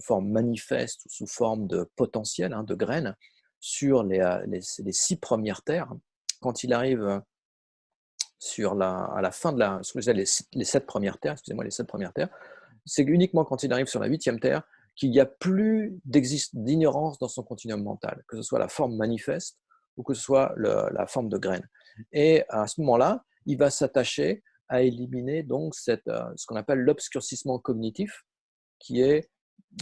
forme manifeste ou sous forme de potentiel, hein, de graines, sur les 6 premières terres, quand il arrive à la fin de les 7 premières terres, excusez-moi, les 7 premières terres, c'est uniquement quand il arrive sur la 8e terre qu'il n'y a plus d'ignorance dans son continuum mental, que ce soit la forme manifeste ou que ce soit la forme de graine. Et à ce moment-là, il va s'attacher à éliminer donc ce qu'on appelle l'obscurcissement cognitif, qui est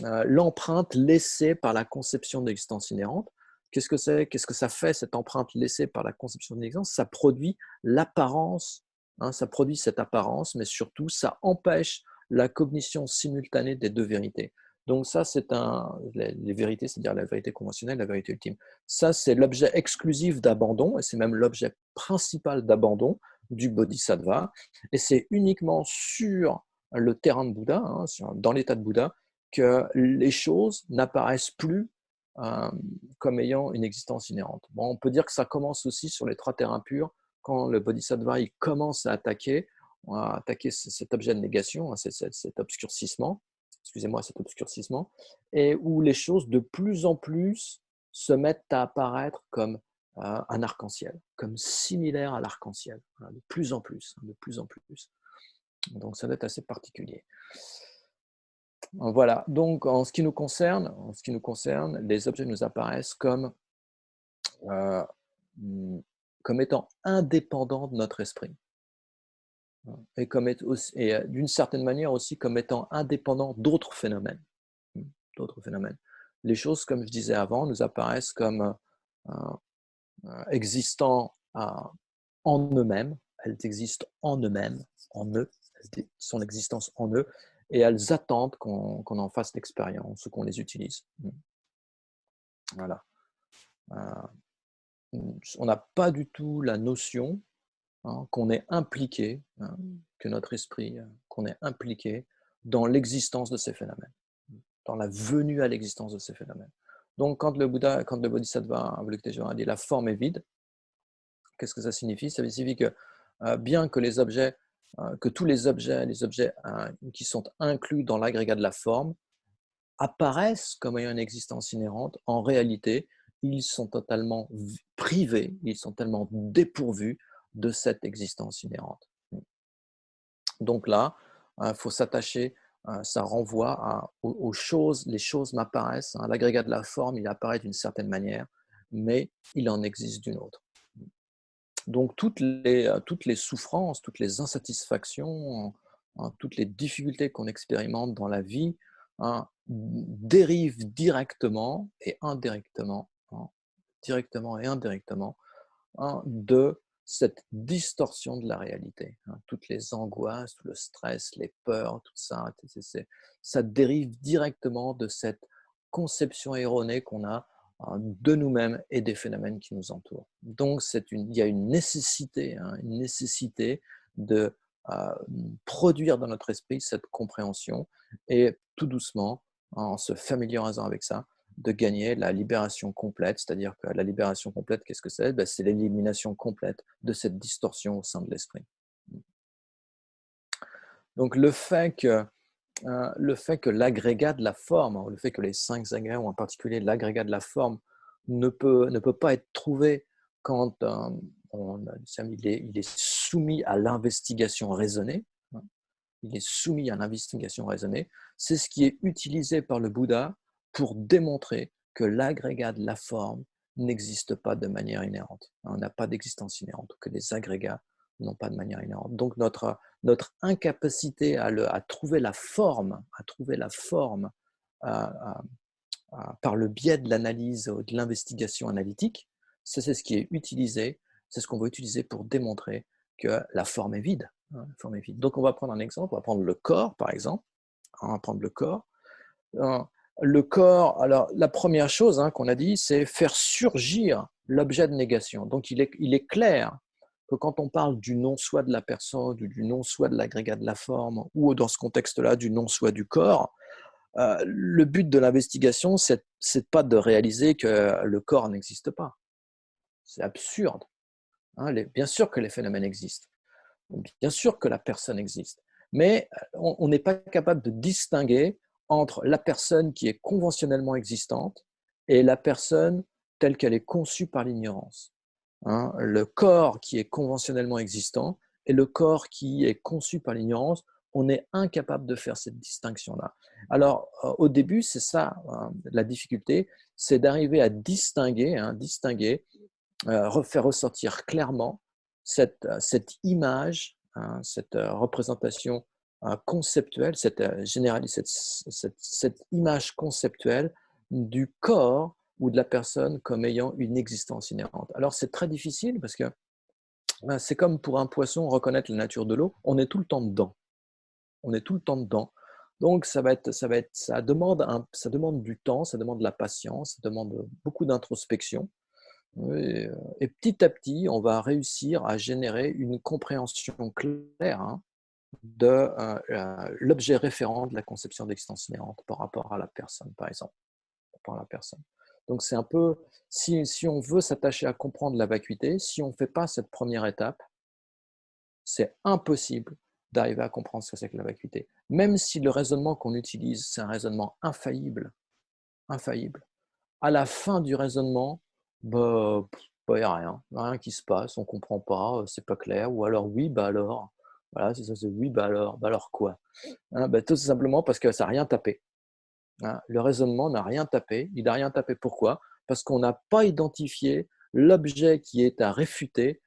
l'empreinte laissée par la conception d'existence inhérente. Qu'est-ce que c'est? Qu'est-ce que ça fait, cette empreinte laissée par la conception d'existence? Ça produit l'apparence, hein, ça produit cette apparence, mais surtout, ça empêche la cognition simultanée des deux vérités. Donc ça, c'est les vérités, c'est-à-dire la vérité conventionnelle, la vérité ultime. Ça, c'est l'objet exclusif d'abandon, et c'est même l'objet principal d'abandon du bodhisattva. Et c'est uniquement sur le terrain de Bouddha, hein, dans l'état de Bouddha, que les choses n'apparaissent plus euh, comme ayant une existence inhérente. Bon, on peut dire que ça commence aussi sur les trois terres impures, quand le bodhisattva il commence à attaquer cet objet de négation, hein, cet obscurcissement, excusez-moi, cet obscurcissement, et où les choses de plus en plus se mettent à apparaître comme un arc-en-ciel, comme similaire à l'arc-en-ciel, hein, de plus en plus, hein, de plus en plus. Donc ça va être assez particulier. Voilà, donc en ce qui nous concerne, les objets nous apparaissent euh, comme étant indépendants de notre esprit. Et, d'une certaine manière aussi comme étant indépendants d'autres phénomènes. D'autres phénomènes. Les choses, comme je disais avant, nous apparaissent comme existant en eux-mêmes, elles existent en eux-mêmes, en eux, son existence en eux, et elles attendent qu'on en fasse l'expérience ou qu'on les utilise. Voilà. On n'a pas du tout la notion qu'on est impliqué, que notre esprit, qu'on est impliqué dans l'existence de ces phénomènes, dans la venue à l'existence de ces phénomènes. Donc, quand le Bodhisattva Avalokiteshvara dit la forme est vide, qu'est-ce que ça signifie? Ça signifie que bien que que tous les objets qui sont inclus dans l'agrégat de la forme apparaissent comme ayant une existence inhérente, en réalité, ils sont totalement privés, ils sont tellement dépourvus de cette existence inhérente. Donc là, il faut s'attacher, ça renvoie aux choses, les choses m'apparaissent, l'agrégat de la forme, il apparaît d'une certaine manière, mais il en existe d'une autre. Donc toutes les souffrances, toutes les insatisfactions, toutes les difficultés qu'on expérimente dans la vie dérivent directement et indirectement, de cette distorsion de la réalité. Toutes les angoisses, tout le stress, les peurs, tout ça, ça dérive directement de cette conception erronée qu'on a de nous-mêmes et des phénomènes qui nous entourent. Donc il y a une nécessité de produire dans notre esprit cette compréhension et tout doucement, en se familiarisant avec ça, de gagner la libération complète, c'est-à-dire que la libération complète, qu'est-ce que c'est? C'est l'élimination complète de cette distorsion au sein de l'esprit. Donc le fait que l'agrégat de la forme, le fait que les 5 agrégats, ou en particulier l'agrégat de la forme, ne peut pas être trouvé quand il est soumis à l'investigation raisonnée, il est soumis à l'investigation raisonnée, c'est ce qui est utilisé par le Bouddha pour démontrer que l'agrégat de la forme n'existe pas de manière inhérente. On n'a pas d'existence inhérente, que les agrégats n'ont pas de manière inhérente. Donc notre incapacité à trouver la forme, par le biais de l'analyse, de l'investigation analytique, c'est ce qui est utilisé, c'est ce qu'on va utiliser pour démontrer que la forme est vide. La forme est vide. Donc on va prendre un exemple, on va prendre le corps par exemple, on va prendre le corps. Le corps, alors la première chose qu'on a dit, c'est faire surgir l'objet de négation. Donc il est clair que quand on parle du non-soi de la personne, ou du non-soi de l'agrégat de la forme, ou dans ce contexte-là, du non-soi du corps, le but de l'investigation, c'est pas de réaliser que le corps n'existe pas. C'est absurde. Bien sûr que les phénomènes existent. Bien sûr que la personne existe. Mais on n'est pas capable de distinguer entre la personne qui est conventionnellement existante et la personne telle qu'elle est conçue par l'ignorance. Le corps qui est conventionnellement existant et le corps qui est conçu par l'ignorance, on est incapable de faire cette distinction-là. Alors, au début, c'est ça la difficulté, c'est d'arriver à distinguer, faire ressortir clairement cette image, cette représentation conceptuelle, cette image conceptuelle du corps ou de la personne comme ayant une existence inhérente. Alors c'est très difficile parce que c'est comme pour un poisson reconnaître la nature de l'eau, on est tout le temps dedans. On est tout le temps dedans. Donc ça demande du temps, ça demande de la patience, ça demande beaucoup d'introspection. Et petit à petit, on va réussir à générer une compréhension claire de l'objet référent de la conception d'existence inhérente par rapport à la personne, par exemple. Par la personne. Donc c'est un peu, si on veut s'attacher à comprendre la vacuité, si on ne fait pas cette première étape, c'est impossible d'arriver à comprendre ce que c'est que la vacuité. Même si le raisonnement qu'on utilise, c'est un raisonnement infaillible, à la fin du raisonnement, il n'y a rien qui se passe, on ne comprend pas, c'est pas clair, ou alors oui, alors, voilà, c'est ça, c'est oui, alors quoi, tout simplement parce que ça n'a rien tapé. Le raisonnement n'a rien tapé. Il n'a rien tapé pourquoi? Parce qu'on n'a pas identifié l'objet qui est à réfuter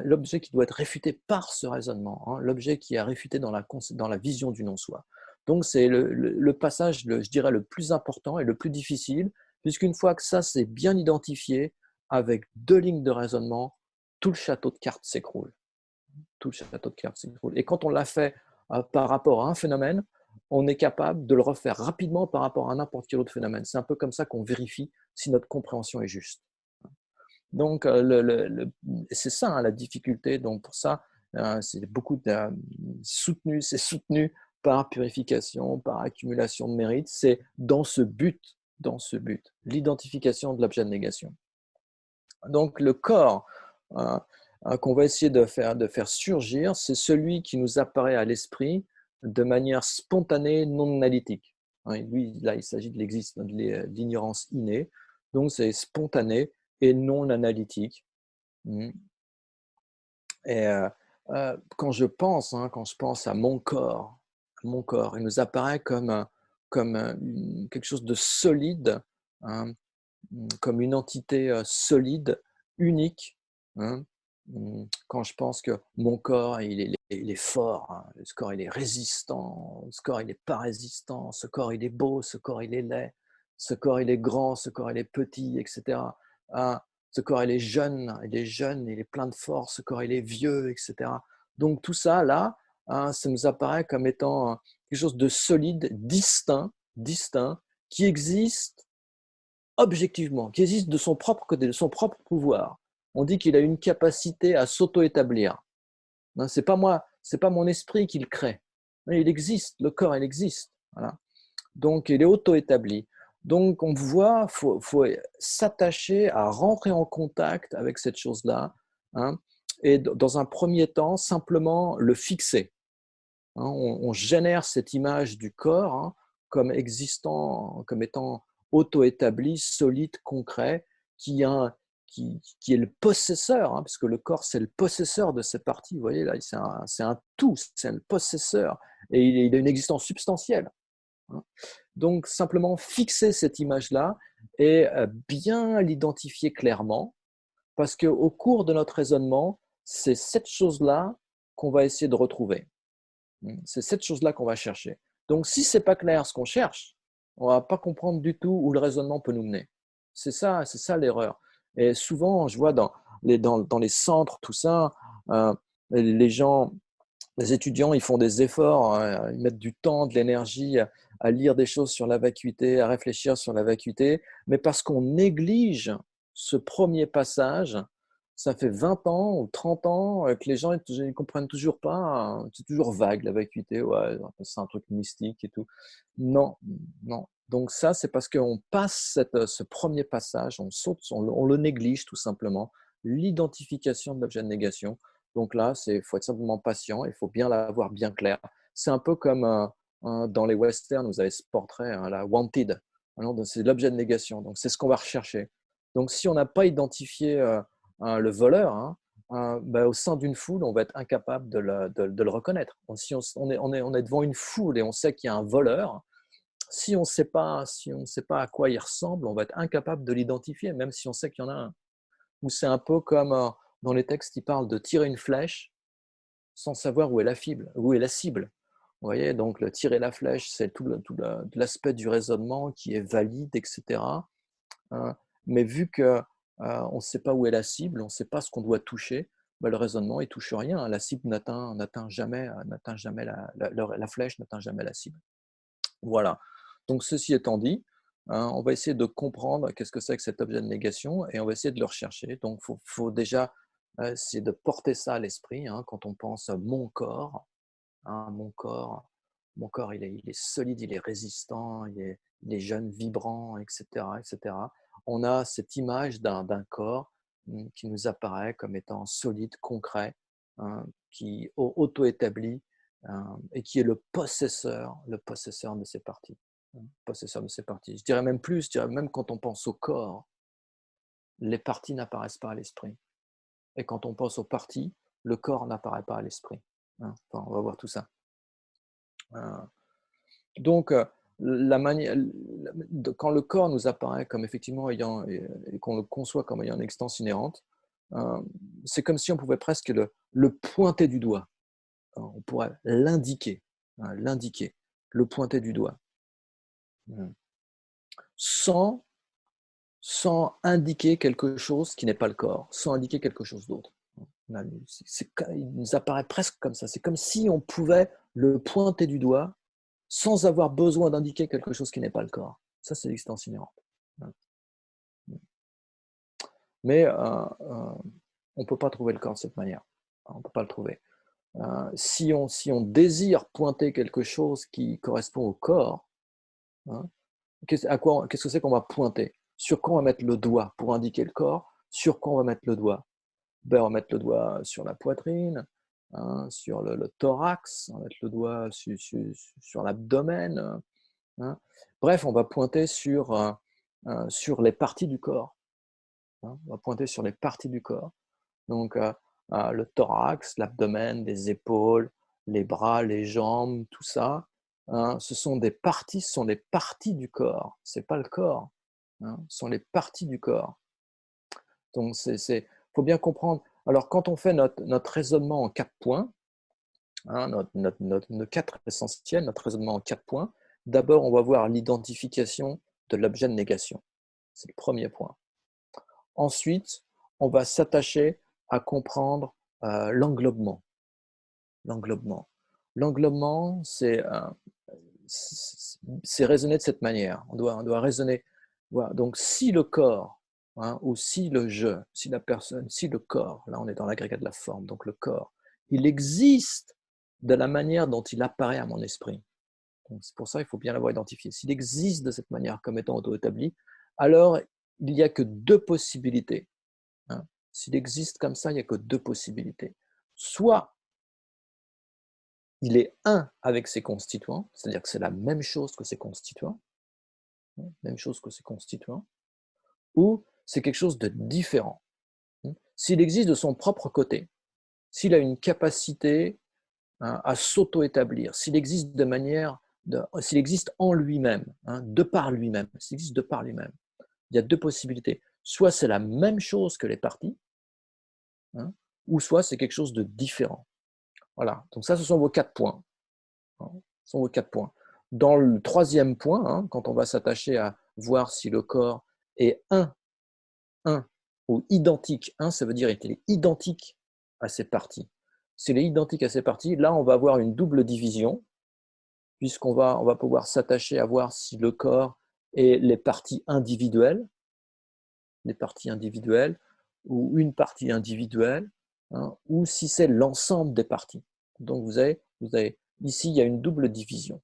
l'objet qui doit être réfuté par ce raisonnement, l'objet qui est à réfuter dans la vision du non-soi. Donc c'est le passage, je dirais, le plus important et le plus difficile, puisqu'une fois que ça c'est bien identifié, avec 2 lignes de raisonnement, tout le château de cartes s'écroule. Tout le château de cartes s'écroule. Et quand on l'a fait par rapport à un phénomène, on est capable de le refaire rapidement par rapport à n'importe quel autre phénomène. C'est un peu comme ça qu'on vérifie si notre compréhension est juste. Donc, c'est ça la difficulté. Donc, pour ça, c'est beaucoup c'est soutenu par purification, par accumulation de mérite. C'est dans ce but, l'identification de l'objet de négation. Donc, le corps qu'on va essayer de faire surgir, c'est celui qui nous apparaît à l'esprit de manière spontanée, non analytique. Lui, là, il s'agit de l'ignorance innée, donc c'est spontané et non analytique. Et quand je pense à mon corps, il nous apparaît comme quelque chose de solide, comme une entité solide, unique. Quand je pense que mon corps, il est fort, ce corps, il est résistant, ce corps, il n'est pas résistant, ce corps, il est beau, ce corps, il est laid, ce corps, il est grand, ce corps, il est petit, etc. Ce corps, il est jeune, il est plein de force, ce corps, il est vieux, etc. Donc tout ça, là, ça nous apparaît comme étant quelque chose de solide, distinct, qui existe objectivement, qui existe de son propre côté, de son propre pouvoir. On dit qu'il a une capacité à s'auto-établir. C'est pas moi, c'est pas mon esprit qui le crée. Il existe, le corps, il existe. Voilà. Donc, il est auto-établi. Donc, on voit, faut s'attacher à rentrer en contact avec cette chose-là, et dans un premier temps, simplement le fixer. On génère cette image du corps comme existant, comme étant auto-établi, solide, concret, qui est le possesseur, puisque le corps, c'est le possesseur de ces parties. Vous voyez, là, c'est un tout, c'est le possesseur, et il a une existence substantielle. Donc, simplement fixer cette image-là et bien l'identifier clairement, parce qu'au cours de notre raisonnement, c'est cette chose-là qu'on va essayer de retrouver. C'est cette chose-là qu'on va chercher. Donc, si ce n'est pas clair ce qu'on cherche, on ne va pas comprendre du tout où le raisonnement peut nous mener. C'est ça l'erreur. Et souvent, je vois dans les centres, tout ça, les gens, les étudiants, ils font des efforts, ils mettent du temps, de l'énergie à lire des choses sur la vacuité, à réfléchir sur la vacuité, mais parce qu'on néglige ce premier passage. Ça fait 20 ans ou 30 ans que les gens ne comprennent toujours pas, hein. C'est toujours vague la vacuité, ouais, c'est un truc mystique et tout. Non, non. Donc ça, c'est parce qu'on passe ce premier passage, on saute, on le néglige tout simplement, l'identification de l'objet de négation. Donc là, il faut être simplement patient, il faut bien l'avoir bien clair. C'est un peu comme dans les westerns, vous avez ce portrait, hein, la Wanted. C'est l'objet de négation, donc c'est ce qu'on va rechercher. Donc si on n'a pas identifié le voleur, hein, ben, au sein d'une foule, on va être incapable de le reconnaître. Si on est devant une foule et on sait qu'il y a un voleur, si on ne sait pas à quoi il ressemble, on va être incapable de l'identifier, même si on sait qu'il y en a un. Ou c'est un peu comme dans les textes qui parlent de tirer une flèche sans savoir où est la cible. Où est la cible. Vous voyez, donc le tirer la flèche, c'est tout l'aspect du raisonnement qui est valide, etc. Mais vu que on ne sait pas où est la cible, on ne sait pas ce qu'on doit toucher, ben, le raisonnement il touche rien. La cible n'atteint jamais la flèche n'atteint jamais la cible. Voilà. Donc, ceci étant dit, hein, on va essayer de comprendre qu'est-ce que c'est que cet objet de négation et on va essayer de le rechercher. Donc, il faut déjà essayer de porter ça à l'esprit, hein, quand on pense à mon corps. Hein, mon corps il est solide, il est résistant, il est jeune, vibrant, etc., etc. On a cette image d'un corps qui nous apparaît comme étant solide, concret, hein, qui auto-établi, et qui est le possesseur de ces parties. Hein, possesseur de ces parties. Je dirais même plus, je dirais même quand on pense au corps, les parties n'apparaissent pas à l'esprit. Et quand on pense aux parties, le corps n'apparaît pas à l'esprit. Hein, enfin, on va voir tout ça. Donc, quand le corps nous apparaît comme effectivement ayant, et qu'on le conçoit comme ayant une existence inhérente, c'est comme si on pouvait presque le pointer du doigt. On pourrait l'indiquer, hein, le pointer du doigt, sans, sans indiquer quelque chose qui n'est pas le corps, sans indiquer quelque chose d'autre. Il nous apparaît presque comme ça. C'est comme si on pouvait le pointer du doigt sans avoir besoin d'indiquer quelque chose qui n'est pas le corps. Ça, c'est l'existence inhérente. Mais on ne peut pas trouver le corps de cette manière. On ne peut pas le trouver. Si on désire pointer quelque chose qui correspond au corps, hein, qu'est-ce que c'est qu'on va pointer? Sur quoi on va mettre le doigt pour indiquer le corps? Sur quoi on va mettre le doigt? Ben, on va mettre le doigt sur la poitrine, hein, sur le thorax, on va mettre le doigt sur l'abdomen. Hein. Bref, on va pointer sur les parties du corps. Hein. On va pointer sur les parties du corps. Donc, le thorax, l'abdomen, les épaules, les bras, les jambes, tout ça, hein, ce sont des parties du corps. Ce n'est pas le corps. Hein, ce sont les parties du corps. Donc, faut bien comprendre. Alors, quand on fait notre raisonnement en 4 points, hein, nos 4 essentiels, notre raisonnement en 4 points, d'abord, on va voir l'identification de l'objet de négation. C'est le premier point. Ensuite, on va s'attacher à comprendre l'englobement. L'englobement, c'est raisonner de cette manière. On doit raisonner. Voilà. Donc, si le corps, hein, ou si le je, si la personne, si le corps, là on est dans l'agrégat de la forme, donc le corps, il existe de la manière dont il apparaît à mon esprit. C'est pour ça qu'il faut bien l'avoir identifié. S'il existe de cette manière comme étant auto-établi, alors il n'y a que 2 possibilités. Hein. S'il existe comme ça, il n'y a que 2 possibilités. Soit il est un avec ses constituants, c'est-à-dire que c'est la même chose que ses constituants, ou c'est quelque chose de différent. S'il existe de son propre côté, s'il a une capacité, hein, à s'auto-établir, s'il existe s'il existe en lui-même, hein, de par lui-même, s'il existe de par lui-même, il y a 2 possibilités. Soit c'est la même chose que les parties, hein, ou soit c'est quelque chose de différent. Voilà, donc ça, ce sont vos 4 points. Hein, ce sont vos 4 points. Dans le 3e point, hein, quand on va s'attacher à voir si le corps est un ou identique, ça veut dire qu'il est identique à ses parties. S'il est identique à ses parties, là, on va avoir une double division. on va pouvoir s'attacher à voir si le corps est les parties individuelles ou une partie individuelle, hein, ou si c'est l'ensemble des parties. Donc vous avez, ici, il y a une double division.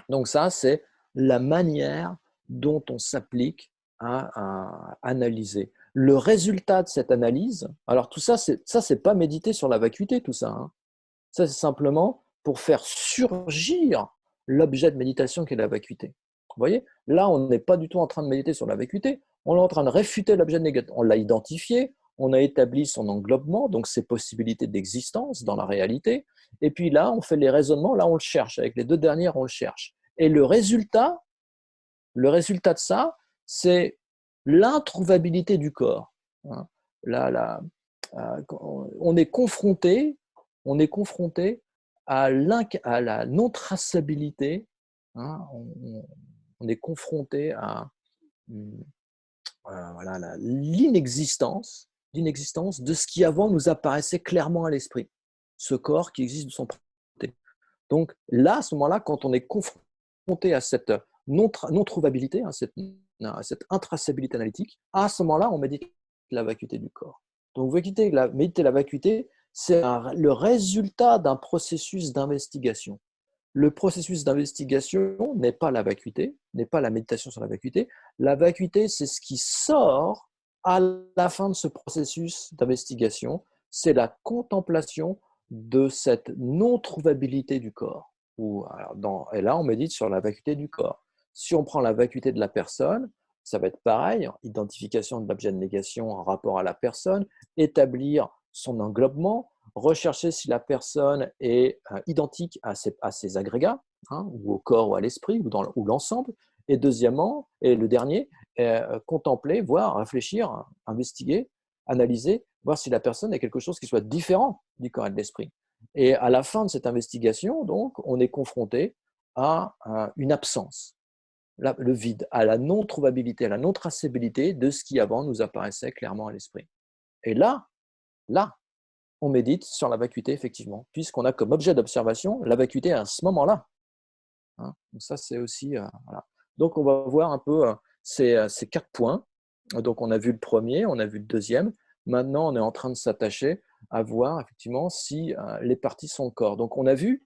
Donc ça, c'est la manière dont on s'applique à analyser. Le résultat de cette analyse, alors tout ça, c'est pas méditer sur la vacuité, tout ça. Hein. Ça, c'est simplement pour faire surgir l'objet de méditation qui est la vacuité. Vous voyez, là, on n'est pas du tout en train de méditer sur la vacuité, on est en train de réfuter l'objet négatif. On l'a identifié, on a établi son englobement, donc ses possibilités d'existence dans la réalité, et puis là, on fait les raisonnements, là, on le cherche. Avec les deux dernières, on le cherche. Et le résultat de ça, c'est l'introuvabilité du corps. Hein. Là, là, on est confronté à la non-traçabilité. Hein. On est confronté à voilà, l'inexistence de ce qui avant nous apparaissait clairement à l'esprit, ce corps qui existe de son côté. Donc là, à ce moment-là, quand on est confronté à cette non-trouvabilité, à cette intraçabilité analytique, à ce moment-là, on médite la vacuité du corps. Donc méditer la vacuité, c'est le résultat d'un processus d'investigation. Le processus d'investigation n'est pas la vacuité, n'est pas la méditation sur la vacuité. La vacuité, c'est ce qui sort à la fin de ce processus d'investigation, c'est la contemplation de cette non-trouvabilité du corps. Et là, on médite sur la vacuité du corps. Si on prend la vacuité de la personne, ça va être pareil, identification de l'objet de négation en rapport à la personne, établir son englobement, rechercher si la personne est identique à ses agrégats, hein, ou au corps ou à l'esprit, ou l'ensemble. Et deuxièmement, et le dernier, contempler, voir, réfléchir, investiguer, analyser, voir si la personne est quelque chose qui soit différent du corps et de l'esprit. Et à la fin de cette investigation, donc, on est confronté à une absence, le vide, à la non-trouvabilité, à la non-traçabilité de ce qui avant nous apparaissait clairement à l'esprit. Et là, on médite sur la vacuité, effectivement, puisqu'on a comme objet d'observation la vacuité à ce moment-là. Hein. Donc ça, c'est aussi… voilà. Donc, on va voir un peu ces 4 points. Donc, on a vu le premier, on a vu le deuxième. Maintenant, on est en train de s'attacher à voir, effectivement, si les parties sont le corps. Donc, on a vu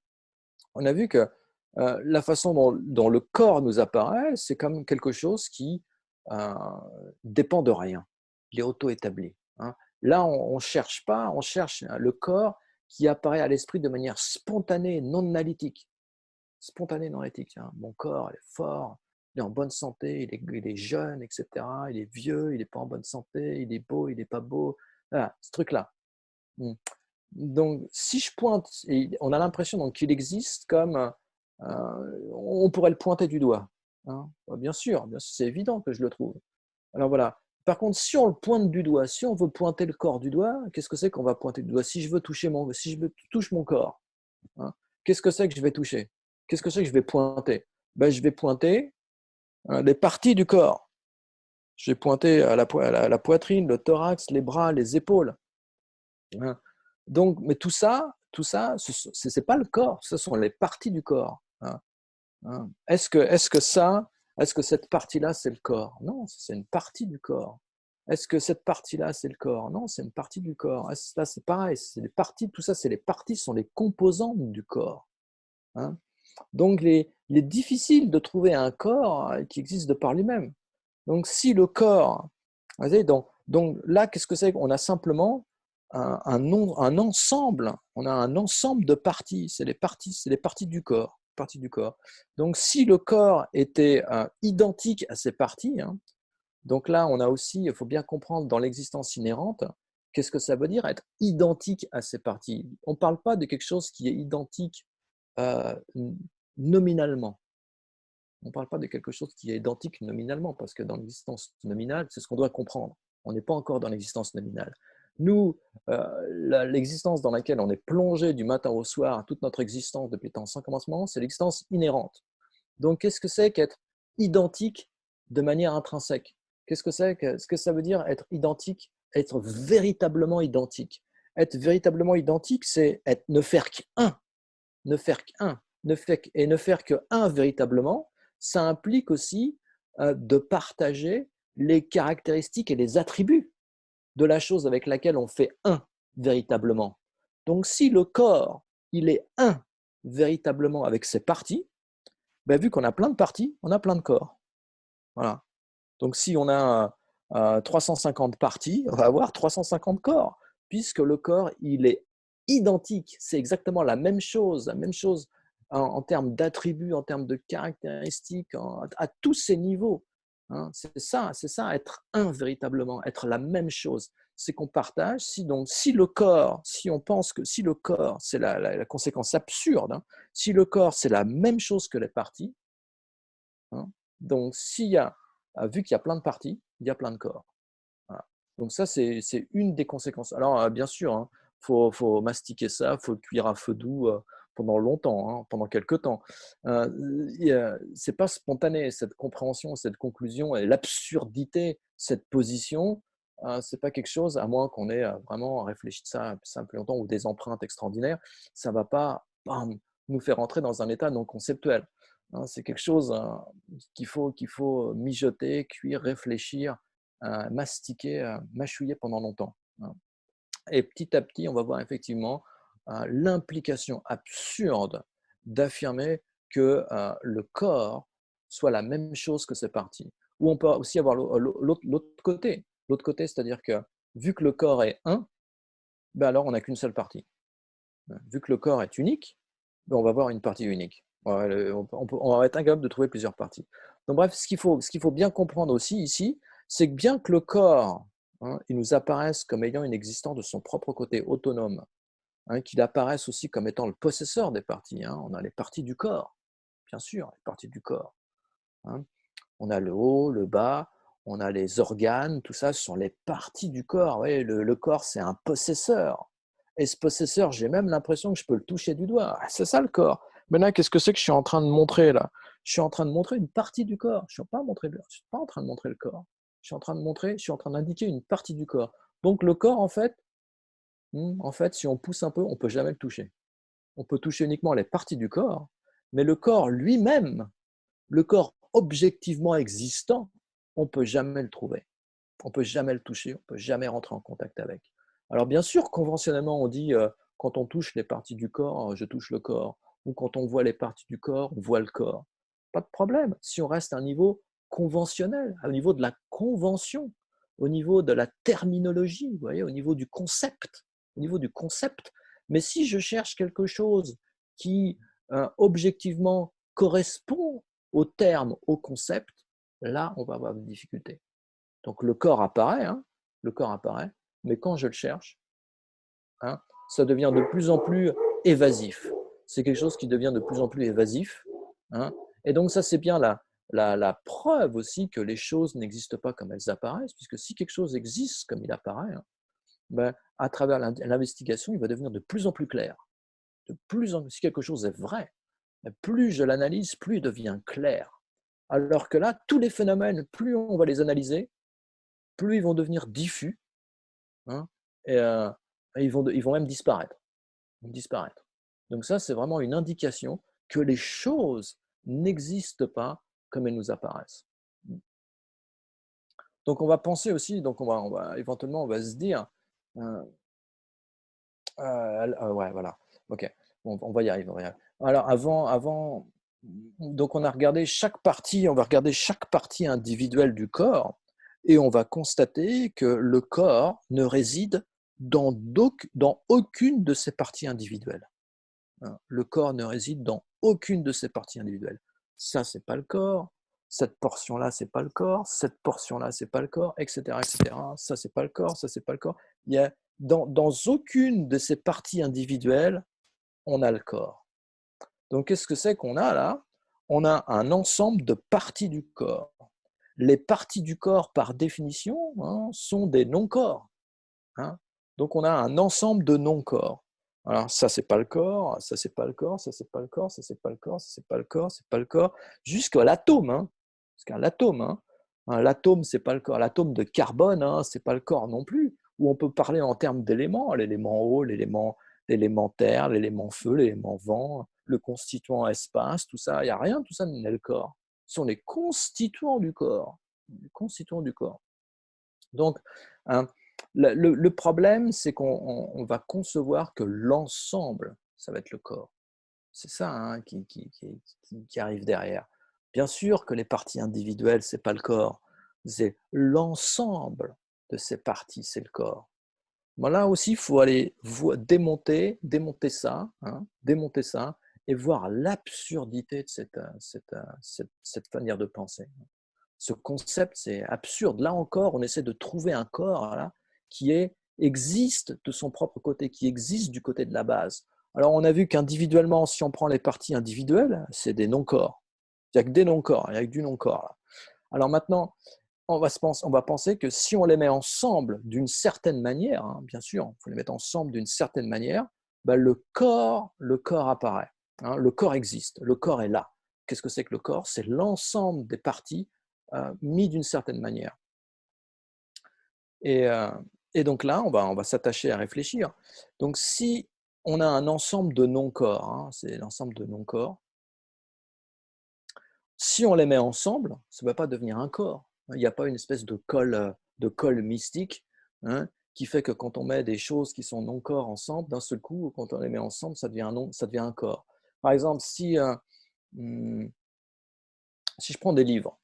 que la façon dont le corps nous apparaît, c'est comme quelque chose qui dépend de rien. Il est auto-établi. Hein. Là, on cherche pas, on cherche le corps qui apparaît à l'esprit de manière spontanée, non analytique. Spontanée, non analytique. Hein. Mon corps, il est fort, il est en bonne santé, il est jeune, etc. Il est vieux, il n'est pas en bonne santé, il est beau, il n'est pas beau. Voilà, ce truc-là. Donc, si je pointe, et on a l'impression qu'il existe comme… on pourrait le pointer du doigt. Hein. Bien sûr, c'est évident que je le trouve. Alors voilà. Par contre, si on le pointe du doigt, si on veut pointer le corps du doigt, qu'est-ce que c'est qu'on va pointer du doigt? Si je veux toucher touche mon corps, hein, qu'est-ce que c'est que je vais toucher? Qu'est-ce que c'est que je vais pointer? Je vais pointer les parties du corps. Je vais pointer à la poitrine, le thorax, les bras, les épaules. Hein. Donc, mais tout ça, ce n'est pas le corps, ce sont les parties du corps. Hein. Hein. Est-ce que cette partie-là, c'est le corps? Non, c'est une partie du corps. Est-ce que cette partie-là, c'est le corps? Non, c'est une partie du corps. Là, c'est pareil, c'est les parties, tout ça, c'est les parties, sont les composantes du corps. Hein. Donc, il est difficile de trouver un corps qui existe de par lui-même. Donc, si le corps… Donc là, qu'est-ce que c'est? On a simplement un ensemble, on a un ensemble de parties, c'est les parties du corps. Donc, si le corps était identique à ces parties, hein, donc là, on a aussi, il faut bien comprendre dans l'existence inhérente, qu'est-ce que ça veut dire être identique à ces parties? On ne parle pas de quelque chose qui est identique nominalement. On ne parle pas de quelque chose qui est identique nominalement, parce que dans l'existence nominale, c'est ce qu'on doit comprendre. On n'est pas encore dans l'existence nominale. Nous, l'existence dans laquelle on est plongé du matin au soir, toute notre existence depuis le temps sans commencement, c'est l'existence inhérente. Donc, qu'est-ce que c'est qu'être identique de manière intrinsèque? Qu'est-ce que ça veut dire être identique, être véritablement identique? Être véritablement identique, c'est ne faire qu'un. Ne faire qu'un. et ne faire que un véritablement, ça implique aussi de partager les caractéristiques et les attributs de la chose avec laquelle on fait un véritablement. Donc si le corps, il est un véritablement avec ses parties, ben, vu qu'on a plein de parties, on a plein de corps. Voilà. Donc si on a 350 parties, on va avoir 350 corps, puisque le corps, il est identique. C'est exactement la même chose en termes d'attributs, en termes de caractéristiques, à tous ces niveaux. Hein. C'est ça, être un véritablement, être la même chose. C'est qu'on partage. Si le corps, si on pense que si le corps, c'est la conséquence absurde, hein, si le corps, c'est la même chose que les parties, hein, donc vu qu'il y a plein de parties, il y a plein de corps. Voilà. Donc ça, c'est une des conséquences. Alors, bien sûr, hein, faut mastiquer ça, faut le cuire à feu doux pendant longtemps, hein, pendant quelques temps. C'est pas spontané, cette compréhension, cette conclusion et l'absurdité, cette position, c'est pas quelque chose, à moins qu'on ait vraiment réfléchi de ça depuis longtemps ou des empreintes extraordinaires, ça va pas bam, nous faire entrer dans un état non conceptuel. Hein, c'est quelque chose qu'il faut mijoter, cuire, réfléchir, mastiquer, mâchouiller pendant longtemps. Hein. Et petit à petit, on va voir effectivement l'implication absurde d'affirmer que le corps soit la même chose que ses parties. Ou on peut aussi avoir l'autre côté. L'autre côté, c'est-à-dire que vu que le corps est un, ben alors on n'a qu'une seule partie. Vu que le corps est unique, ben on va avoir une partie unique. On va être incapable de trouver plusieurs parties. Donc bref, ce qu'il faut bien comprendre aussi ici, c'est que bien que le corps, hein, il nous apparaisse comme ayant une existence de son propre côté autonome, hein, qu'il apparaisse aussi comme étant le possesseur des parties. Hein, on a les parties du corps, bien sûr, les parties du corps. Hein. On a le haut, le bas, on a les organes, tout ça, ce sont les parties du corps. Oui, le corps, c'est un possesseur. Et ce possesseur, j'ai même l'impression que je peux le toucher du doigt. C'est ça le corps. Maintenant, qu'est-ce que c'est que je suis en train de montrer là? Je suis en train de montrer une partie du corps. Je ne suis pas en train de montrer le corps. Je suis en train d'indiquer une partie du corps. Donc le corps, en fait, si on pousse un peu, on ne peut jamais le toucher. On peut toucher uniquement les parties du corps, mais le corps lui-même, le corps objectivement existant, on ne peut jamais le trouver. On ne peut jamais le toucher, on ne peut jamais rentrer en contact avec. Alors bien sûr, conventionnellement, on dit quand on touche les parties du corps, je touche le corps. Ou quand on voit les parties du corps, on voit le corps. Pas de problème. Si on reste à un niveau conventionnel, au niveau de la convention, au niveau de la terminologie, vous voyez, au niveau du concept, au niveau du concept. Mais si je cherche quelque chose qui objectivement correspond au terme, au concept, là, on va avoir des difficultés. Donc le corps apparaît, hein, mais quand je le cherche, hein, ça devient de plus en plus évasif. C'est quelque chose qui devient de plus en plus évasif. Hein, et donc ça, c'est bien la preuve aussi que les choses n'existent pas comme elles apparaissent, puisque si quelque chose existe comme il apparaît, hein, ben, à travers l'investigation, il va devenir de plus en plus clair. Si quelque chose est vrai, plus je l'analyse, plus il devient clair. Alors que là, tous les phénomènes, plus on va les analyser, plus ils vont devenir diffus, hein, et, ils vont même disparaître. Donc ça, c'est vraiment une indication que les choses n'existent pas comme elles nous apparaissent. Donc on va penser aussi, donc éventuellement, on va se dire, euh, ouais, voilà, ok, on va y arriver. Alors donc on va regarder chaque partie individuelle du corps, et on va constater que le corps ne réside dans aucune de ses parties individuelles. Hein. Le corps ne réside dans aucune de ses parties individuelles. Ça, c'est pas le corps. Cette portion-là, c'est pas le corps. Cette portion-là, c'est pas le corps, etc., etc. Ça, c'est pas le corps. Ça, c'est pas le corps. Il y a dans aucune de ces parties individuelles, on a le corps. Donc, qu'est-ce que c'est qu'on a là? On a un ensemble de parties du corps. Les parties du corps, par définition, hein, sont des non-corps. Hein. Donc, on a un ensemble de non-corps. Alors, ça, c'est pas le corps, ça, c'est pas le corps, ça, c'est pas le corps, ça, c'est pas le corps, ça, c'est pas le corps, c'est pas le corps, jusqu'à l'atome. Hein. Jusqu'à l'atome. Hein. L'atome, c'est pas le corps. L'atome de carbone, hein, c'est pas le corps non plus. Où on peut parler en termes d'éléments, l'élément eau, l'élément terre, l'élément feu, l'élément vent, le constituant espace, tout ça, il n'y a rien, tout ça n'est le corps. Ce sont les constituants du corps. Les constituants du corps. Donc, hein, le problème, c'est qu'on va concevoir que l'ensemble, ça va être le corps. C'est ça hein, qui arrive derrière. Bien sûr que les parties individuelles, ce n'est pas le corps, c'est l'ensemble de ces parties, c'est le corps. Bon, là aussi, il faut aller démonter ça, hein, démonter ça et voir l'absurdité de cette manière de penser. Ce concept, c'est absurde. Là encore, on essaie de trouver un corps là, qui existe de son propre côté, qui existe du côté de la base. Alors, on a vu qu'individuellement, si on prend les parties individuelles, c'est des non-corps. Il n'y a que des non-corps, il n'y a que du non-corps. Alors maintenant, on va penser que si on les met ensemble d'une certaine manière, hein, bien sûr, il faut les mettre ensemble d'une certaine manière, ben le corps apparaît. Hein, le corps existe, le corps est là. Qu'est-ce que c'est que le corps? C'est l'ensemble des parties mis d'une certaine manière. Et donc là, on va s'attacher à réfléchir. Donc si on a un ensemble de non-corps, hein, c'est l'ensemble de non-corps, si on les met ensemble, ça ne va pas devenir un corps. Il n'y a pas une espèce de colle mystique hein, qui fait que quand on met des choses qui sont non-corps ensemble, d'un seul coup, quand on les met ensemble, ça devient un corps. Par exemple, si je prends des livres,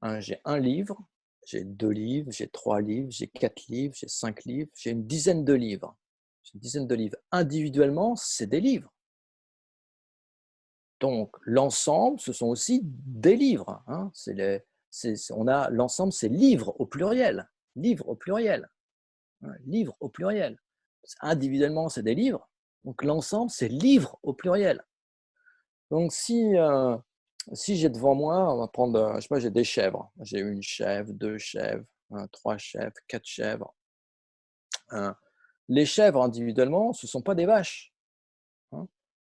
hein, j'ai un livre, j'ai 2 livres, j'ai 3 livres, j'ai 4 livres, j'ai 5 livres, j'ai une dizaine de livres. J'ai une dizaine de livres. Individuellement, c'est des livres. Donc, l'ensemble, ce sont aussi des livres. Hein. On a l'ensemble, c'est livres au pluriel. Livres au pluriel. Hein, livres au pluriel. Individuellement, c'est des livres. Donc, l'ensemble, c'est livres au pluriel. Donc, si j'ai devant moi, on va prendre, je sais pas, j'ai des chèvres. J'ai une chèvre, 2 chèvres, 3 chèvres, 4 chèvres. Les chèvres, individuellement, ce ne sont pas des vaches. Hein.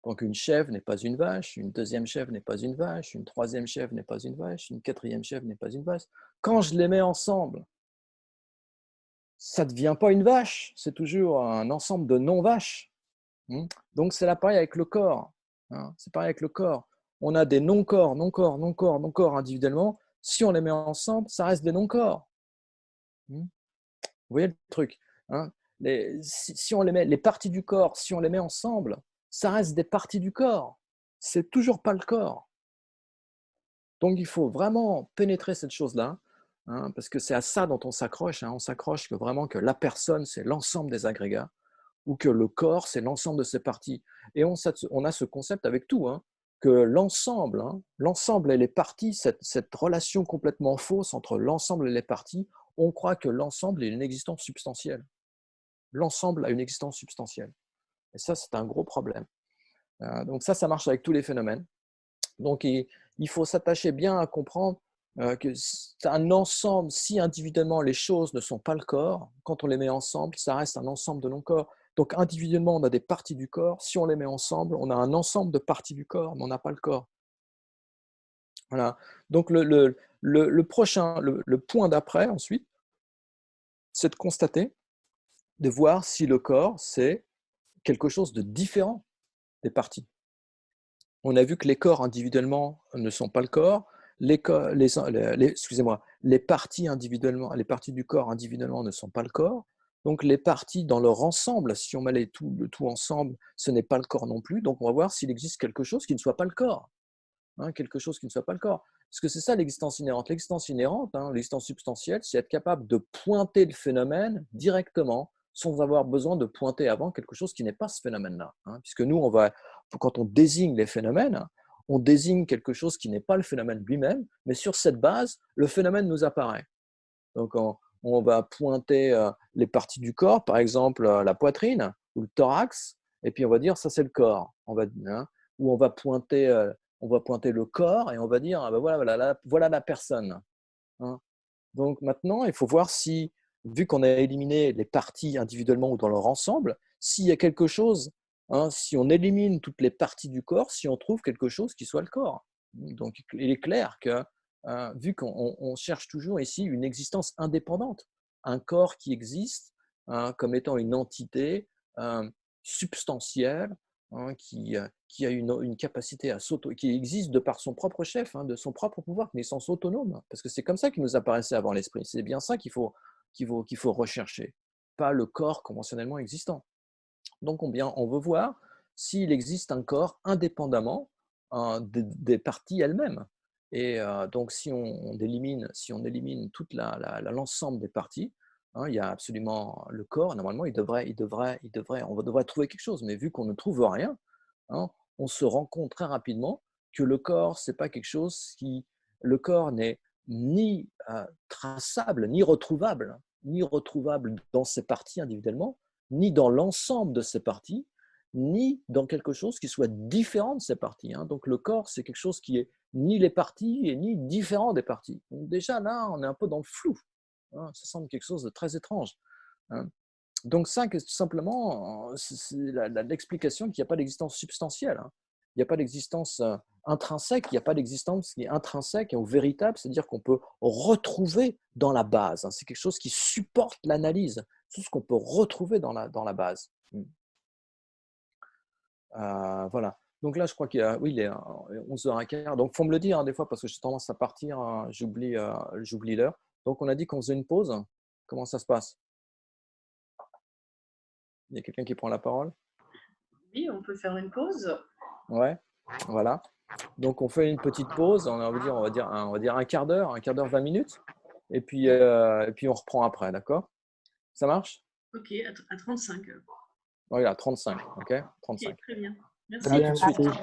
Donc une chèvre n'est pas une vache, une deuxième chèvre n'est pas une vache, une troisième chèvre n'est pas une vache, une quatrième chèvre n'est pas une vache. Quand je les mets ensemble, ça ne devient pas une vache, c'est toujours un ensemble de non-vaches. Donc c'est là pareil avec le corps. Hein. C'est pareil avec le corps. On a des non-corps, non-corps, non-corps, non-corps individuellement. Si on les met ensemble, ça reste des non-corps. Vous voyez le truc hein. Si on les met, les parties du corps, si on les met ensemble, ça reste des parties du corps. C'est toujours pas le corps. Donc il faut vraiment pénétrer cette chose-là, hein, parce que c'est à ça dont on s'accroche. Hein. On s'accroche vraiment que la personne, c'est l'ensemble des agrégats, ou que le corps, c'est l'ensemble de ses parties. Et on a ce concept avec tout, hein, que l'ensemble, hein, l'ensemble et les parties, cette relation complètement fausse entre l'ensemble et les parties, on croit que l'ensemble est une existence substantielle. L'ensemble a une existence substantielle. Et ça, c'est un gros problème. Donc ça marche avec tous les phénomènes. Donc il faut s'attacher bien à comprendre que c'est un ensemble, si individuellement les choses ne sont pas le corps, quand on les met ensemble, ça reste un ensemble de non-corps. Donc individuellement, on a des parties du corps, si on les met ensemble, on a un ensemble de parties du corps, mais on n'a pas le corps. Voilà. Donc le prochain, le point d'après ensuite, c'est de constater, de voir si le corps, c'est quelque chose de différent des parties. On a vu que les corps individuellement ne sont pas le corps, excusez-moi, les parties individuellement, les parties du corps individuellement ne sont pas le corps, donc les parties dans leur ensemble, si on met le tout ensemble, ce n'est pas le corps non plus, donc on va voir s'il existe quelque chose qui ne soit pas le corps, hein, quelque chose qui ne soit pas le corps. Parce que c'est ça l'existence inhérente. L'existence inhérente, hein, l'existence substantielle, c'est être capable de pointer le phénomène directement sans avoir besoin de pointer avant quelque chose qui n'est pas ce phénomène-là. Hein, puisque nous, quand on désigne les phénomènes, on désigne quelque chose qui n'est pas le phénomène lui-même, mais sur cette base, le phénomène nous apparaît. Donc on va pointer les parties du corps, par exemple la poitrine ou le thorax, et puis on va dire ça c'est le corps. Ou on va pointer le corps et on va dire ah ben voilà la personne. Hein. Donc maintenant, il faut voir si, vu qu'on a éliminé les parties individuellement ou dans leur ensemble, s'il y a quelque chose, hein, si on élimine toutes les parties du corps, si on trouve quelque chose qui soit le corps. Donc il est clair que, vu qu'on cherche toujours ici une existence indépendante, un corps qui existe comme étant une entité substantielle, hein, qui a une capacité à qui existe de par son propre chef, hein, de son propre pouvoir, une essence autonome. Parce que c'est comme ça qu'il nous apparaissait avant l'esprit. C'est bien ça qu'il faut rechercher, pas le corps conventionnellement existant. Donc on veut voir s'il existe un corps indépendamment des parties elles-mêmes. Et donc si on élimine toute l'ensemble des parties, hein, il y a absolument le corps, normalement on devrait trouver quelque chose, mais vu qu'on ne trouve rien, hein, on se rend compte très rapidement que le corps, c'est pas quelque chose le corps n'est ni traçable, ni retrouvable dans ses parties individuellement, ni dans l'ensemble de ces parties, ni dans quelque chose qui soit différent de ces parties, hein. Donc le corps, c'est quelque chose qui est ni les parties et ni différent des parties. Donc déjà là, on est un peu dans le flou, hein. Ça semble quelque chose de très étrange, hein. Donc ça, tout simplement, c'est l'explication qu'il n'y a pas d'existence substantielle, hein. Il n'y a pas d'existence intrinsèque, il n'y a pas d'existence qui est intrinsèque ou véritable, c'est-à-dire qu'on peut retrouver dans la base, hein. C'est quelque chose qui supporte l'analyse, tout ce qu'on peut retrouver dans la base. Voilà. Donc là, je crois oui, il est 11h15. Donc, il faut me le dire, hein, des fois, parce que j'ai tendance à partir, hein, j'oublie l'heure. Donc, on a dit qu'on faisait une pause. Comment ça se passe? Il y a quelqu'un qui prend la parole? Oui, on peut faire une pause. Ouais, voilà. Donc, on fait une petite pause. On va dire un quart d'heure, 20 minutes. Et puis on reprend après, d'accord? Ça marche? Ok, à 35. Voilà, 35. OK? Ok, 35. très bien. Très À Merci. tout bien, de suite. merci.